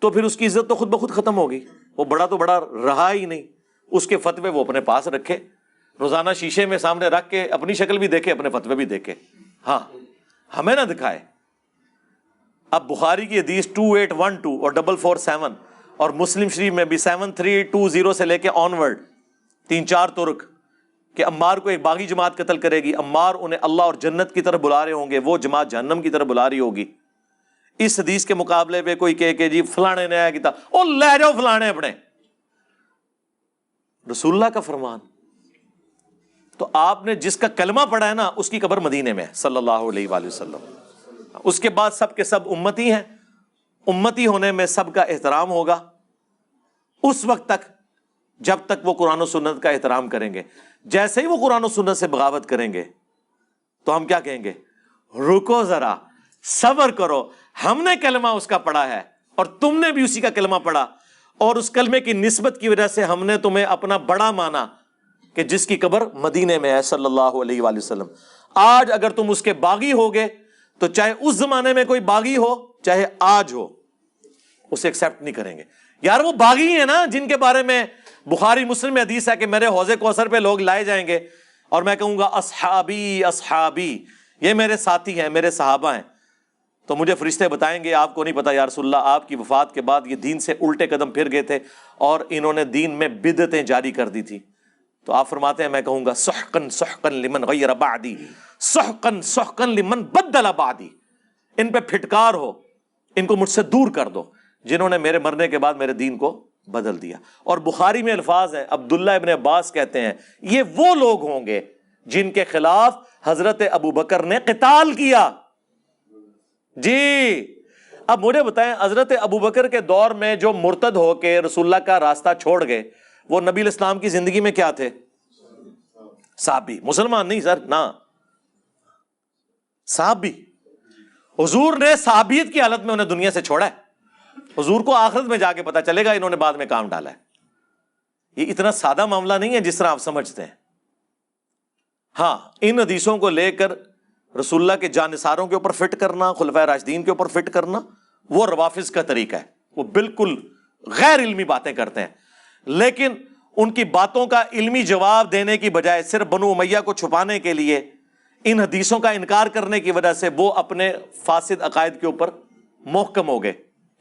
تو پھر اس کی عزت تو خود بخود ختم ہوگی. وہ بڑا تو بڑا رہا ہی نہیں. اس کے فتوے وہ اپنے پاس رکھے، روزانہ شیشے میں سامنے رکھ کے اپنی شکل بھی دیکھے، اپنے فتوے بھی دیکھے. ہاں ہمیں نہ دکھائے. اب بخاری کی حدیث 2812 اور 447 اور مسلم شریف میں بھی 7320 سے لے کے آنورڈ 3-4 ترک کہ عمار کو ایک باغی جماعت قتل کرے گی، عمار انہیں اللہ اور جنت کی طرف بلا رہے ہوں گے، وہ جماعت جہنم کی طرف بلا رہی ہوگی. اس حدیث کے مقابلے پہ کوئی کہے کہ جی فلانے نے آیا کتاب، او لے جاؤ فلانے اپنے. رسول اللہ کا فرمان. تو آپ نے جس کا کلمہ پڑھا ہے نا اس کی قبر مدینے میں ہے صلی اللہ علیہ وآلہ وسلم. اس کے بعد سب کے سب امتی ہیں، امتی ہونے میں سب کا احترام ہوگا اس وقت تک جب تک وہ قرآن و سنت کا احترام کریں گے. جیسے ہی وہ قرآن و سنت سے بغاوت کریں گے تو ہم کیا کہیں گے؟ رکو ذرا، صبر کرو، ہم نے کلمہ اس کا پڑھا ہے اور تم نے بھی اسی کا کلمہ پڑھا، اور اس کلمے کی نسبت کی وجہ سے ہم نے تمہیں اپنا بڑا مانا کہ جس کی قبر مدینے میں ہے صلی اللہ علیہ وآلہ وسلم. آج اگر تم اس کے باغی ہوگے تو چاہے اس زمانے میں کوئی باغی ہو چاہے آج ہو، اسے ایکسپٹ نہیں کریں گے. یار وہ باغی ہیں نا جن کے بارے میں بخاری مسلم میں حدیث ہے کہ میرے حوض کوثر پہ لوگ لائے جائیں گے اور میں کہوں گا اصحابی اصحابی، یہ میرے ساتھی ہیں، میرے صحابہ ہیں. تو مجھے فرشتے بتائیں گے آپ کو نہیں پتا یا رسول اللہ، آپ کی وفات کے بعد یہ دین سے الٹے قدم پھر گئے تھے اور انہوں نے دین میں بدعتیں جاری کر دی تھی. تو آپ فرماتے ہیں میں کہوں گا سحقن سحقن لمن غیر بعدی، سحقن سحقن لمن بدل بعدی. ان پہ پھٹکار ہو، ان کو مجھ سے دور کر دو جنہوں نے میرے مرنے کے بعد میرے دین کو بدل دیا. اور بخاری میں الفاظ ہیں، عبداللہ ابن عباس کہتے ہیں یہ وہ لوگ ہوں گے جن کے خلاف حضرت ابوبکر نے قتال کیا. جی اب مجھے بتائیں حضرت ابوبکر کے دور میں جو مرتد ہو کے رسول اللہ کا راستہ چھوڑ گئے وہ نبی الاسلام کی زندگی میں کیا تھے؟ صحابی، مسلمان نہیں سر، نہ صحابی. حضور نے صحابیت کی حالت میں انہیں دنیا سے چھوڑا ہے. حضور کو آخرت میں جا کے پتا چلے گا انہوں نے بعد میں کام ڈالا ہے. یہ اتنا سادہ معاملہ نہیں ہے جس طرح آپ سمجھتے ہیں. ہاں ان حدیثوں کو لے کر رسول اللہ کے جانثاروں کے اوپر فٹ کرنا، خلفائے راشدین کے اوپر فٹ کرنا، وہ روافظ کا طریقہ ہے. وہ بالکل غیر علمی باتیں کرتے ہیں، لیکن ان کی باتوں کا علمی جواب دینے کی بجائے صرف بنو امیہ کو چھپانے کے لیے ان حدیثوں کا انکار کرنے کی وجہ سے وہ اپنے فاسد عقائد کے اوپر محکم ہو گئے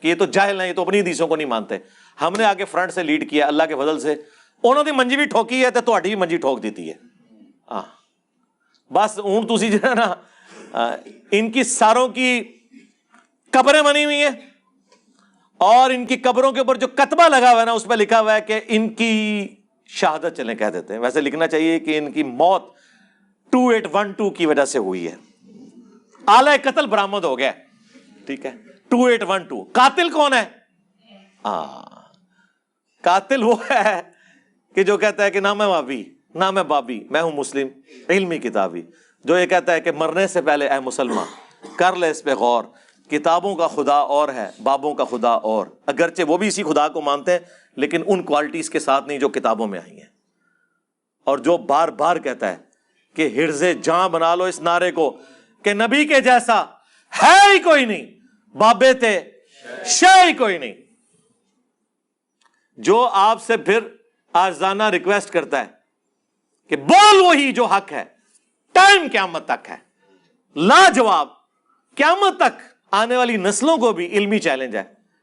کہ یہ تو جاہل ہیں، یہ تو اپنی حدیثوں کو نہیں مانتے. ہم نے آگے فرنٹ سے لیڈ کیا اللہ کے فضل سے. انہوں نے منجی بھی ٹھوکی ہے تو تہاڈی بھی منجی ٹھوک دیتی ہے. ہاں بس ہوں تسی جو ہے نا ان کی ساروں کی قبریں بنی ہوئی ہیں اور ان کی قبروں کے اوپر جو کتبہ لگا ہوا ہے نا اس پہ لکھا ہوا ہے کہ ان کی شہادت چلیں کہہ دیتے ہیں. ویسے لکھنا چاہیے کہ ان کی موت 2812 کی وجہ سے ہوئی ہے. آلہ قتل برآمد ہو گیا. ٹھیک ہے، 2812 قاتل کون ہے؟ قاتل وہ ہے کہ جو کہتا ہے کہ نہ میں وابی نہ میں بابی، میں ہوں مسلم علمی کتابی، جو یہ کہتا ہے کہ مرنے سے پہلے اے مسلمان کر لے اس پہ غور، کتابوں کا خدا اور ہے، بابوں کا خدا اور، اگرچہ وہ بھی اسی خدا کو مانتے ہیں لیکن ان کوالٹیز کے ساتھ نہیں جو کتابوں میں آئی ہیں۔ اور جو بار بار کہتا ہے کہ حرز جاں بنا لو اس نعرے کو کہ نبی کے جیسا ہے ہی کوئی نہیں، بابے تھے شے ہی کوئی نہیں، جو آپ سے پھر آجزانہ ریکویسٹ کرتا ہے کہ بول وہی جو حق ہے، ٹائم قیامت تک ہے، لاجواب، قیامت تک آنے والی نسلوں کو بھی علمی چیلنج ہے،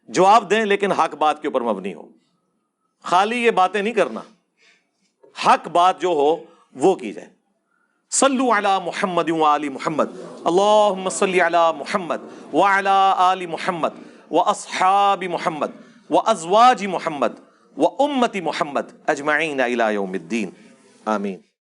جواب دیں لیکن حق بات کے اوپر مبنی ہو، خالی یہ باتیں نہیں کرنا، حق بات جو ہو وہ کی جائے۔ صلو علی محمد وآل محمد، اللہم صلی علی محمد وعلی آل محمد واصحاب محمد وازواج محمد وامت محمد اجمعین الی یوم الدین، آمین۔